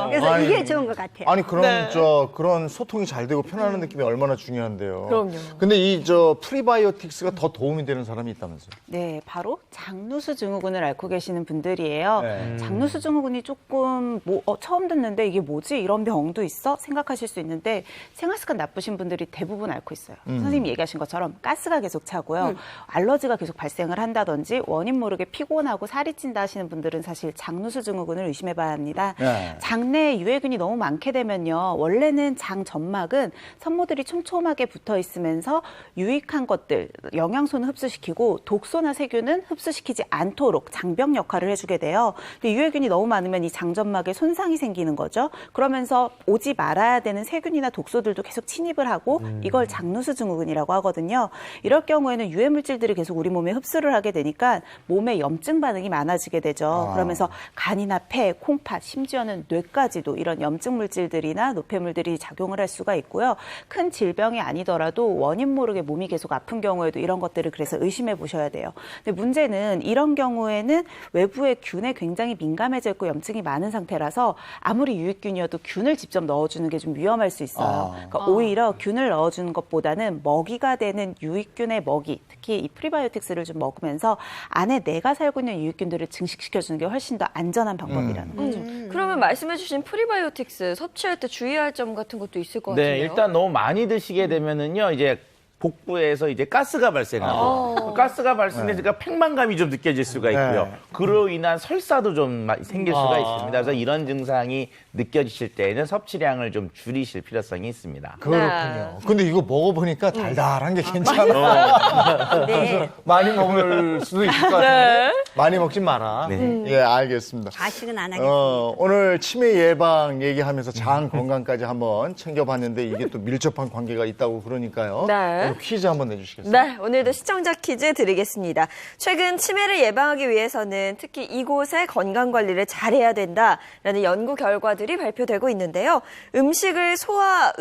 그래서 이게 좋은 것 같아요. 아니 그럼 그런 소통이 잘 되고 편안한 느낌이 얼마나 중요한데요. 그럼요. 근데 이 프리바이오틱스가 더 도움이 되는 사람이 있다면서요? 네, 바로 장누수 증후군을 앓고 계시는 분들이에요. 네. 장누수 증후군이 조금 처음 듣는데 이게 뭐지? 이런 병도 있어? 생각하실 수 있는데 생활 습관 나쁘신 분들이 대부분 앓고 있어요. 선생님이 얘기하신 것처럼 가스가 계속 차고요. 알러지가 계속 발생을 한다든지 원인 모르게 피곤하고 살이 찐다 하시는 분들은 사실 장누수 증후군을 부분을 의심해봐야 합니다. 네. 장내에 유해균이 너무 많게 되면요. 원래는 장 점막은 산모들이 촘촘하게 붙어 있으면서 유익한 것들, 영양소는 흡수시키고 독소나 세균은 흡수시키지 않도록 장벽 역할을 해주게 돼요. 근데 유해균이 너무 많으면 이 장점막에 손상이 생기는 거죠. 그러면서 오지 말아야 되는 세균이나 독소들도 계속 침입을 하고 이걸 장누수 증후군이라고 하거든요. 이럴 경우에는 유해 물질들이 계속 우리 몸에 흡수를 하게 되니까 몸에 염증 반응이 많아지게 되죠. 그러면서 간이나 폐, 콩팥, 심지어는 뇌까지도 이런 염증 물질들이나 노폐물들이 작용을 할 수가 있고요. 큰 질병이 아니더라도 원인 모르게 몸이 계속 아픈 경우에도 이런 것들을 그래서 의심해 보셔야 돼요. 근데 문제는 이런 경우에는 외부의 균에 굉장히 민감해져 있고 염증이 많은 상태라서 아무리 유익균이어도 균을 직접 넣어주는 게 좀 위험할 수 있어요. 그러니까 오히려 균을 넣어주는 것보다는 먹이가 되는 유익균의 먹이, 특히 이 프리바이오틱스를 좀 먹으면서 안에 내가 살고 있는 유익균들을 증식시켜주는 게 훨씬 더 안전한 방법이라는 거죠. 그러면 말씀해주신 프리바이오틱스 섭취할 때 주의할 점 같은 것도 있을 것 같아요. 네, 일단 너무 많이 드시게 되면은요, 이제 복부에서 이제 가스가 발생하고 가스가 발생되니까 팽만감이 좀 느껴질 수가 있고요. 그로 인한 설사도 좀 생길 수가 있습니다. 그래서 이런 증상이 느껴지실 때에는 섭취량을 좀 줄이실 필요성이 있습니다. 그렇군요. 근데 이거 먹어보니까 달달한 게 괜찮아. 네. 많이 먹을 수도 있을 것 같은데 많이 먹지 마라. 네. 예, 알겠습니다. 가식은 안 하겠습니다. 오늘 치매 예방 얘기하면서 장 건강까지 한번 챙겨봤는데 이게 또 밀접한 관계가 있다고 그러니까요. 네. 오늘 퀴즈 한번 내주시겠어요? 네, 오늘도 시청자 퀴즈 드리겠습니다. 최근 치매를 예방하기 위해서는 특히 이곳의 건강관리를 잘해야 된다라는 연구 결과들이 발표되고 있는데요. 음식 소화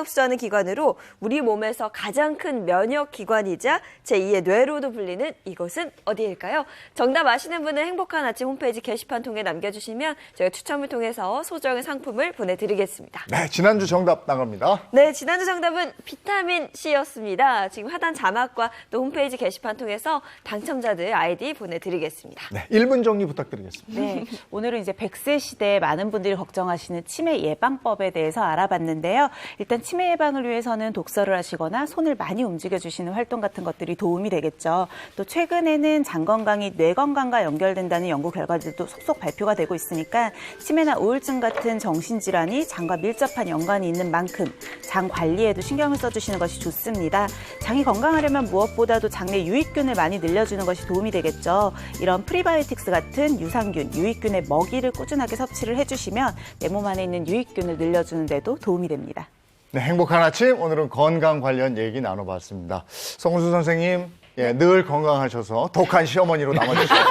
흡수하는 기관으로 우리 몸에서 가장 큰 면역 기관이자 제2의 뇌로도 불리는 이곳은 어디일까요? 정답 아시는 분은 행복한 아침 홈페이지 게시판 통해 남겨주시면 저희가 추첨을 통해서 소정의 상품을 보내드리겠습니다. 네, 지난주 정답 나갑니다. 네, 지난주 정답은 비타민 C였습니다. 지금 하단 자막과 또 홈페이지 게시판 통해서 당첨자들 아이디 보내드리겠습니다. 네, 1분 정리 부탁드리겠습니다. 네, 오늘은 이제 100세 시대에 많은 분들이 걱정하시는 치매 예방법에 대해서 알아봤는데요. 일단 치매 예방을 위해서는 독서를 하시거나 손을 많이 움직여주시는 활동 같은 것들이 도움이 되겠죠. 또 최근에는 장 건강이 뇌 건강과 연결된다는 연구 결과들도 속속 발표가 되고 있으니까 치매나 우울증 같은 정신질환이 장과 밀접한 연관이 있는 만큼 장 관리에도 신경을 써주시는 것이 좋습니다. 장이 건강하려면 무엇보다도 장내 유익균을 많이 늘려주는 것이 도움이 되겠죠. 이런 프리바이오틱스 같은 유산균, 유익균의 먹이를 꾸준하게 섭취를 해주시면 내 몸 안에 있는 유익균을 늘려주는 데도 도움이 됩니다. 네, 행복한 아침. 오늘은 건강 관련 얘기 나눠봤습니다. 성수 선생님, 예, 늘 건강하셔서 독한 시어머니로 남아주세요.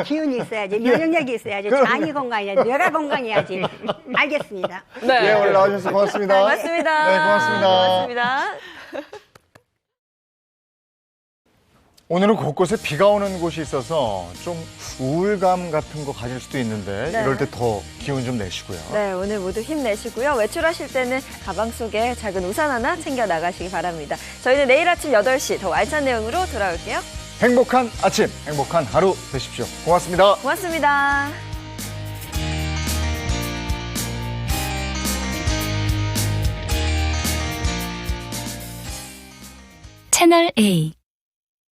기운이 있어야지, 면역력이 있어야지, 장이 건강해야지, 뇌가 건강해야지. 알겠습니다. 네. 예, 오늘 나와주셔서 고맙습니다. 고맙습니다. 네, 고맙습니다. 고맙습니다. 오늘은 곳곳에 비가 오는 곳이 있어서 좀 우울감 같은 거 가질 수도 있는데 네. 이럴 때 더 기운 좀 내시고요. 네, 오늘 모두 힘내시고요. 외출하실 때는 가방 속에 작은 우산 하나 챙겨 나가시기 바랍니다. 저희는 내일 아침 8시 더 알찬 내용으로 돌아올게요. 행복한 아침, 행복한 하루 되십시오. 고맙습니다. 고맙습니다. 채널 A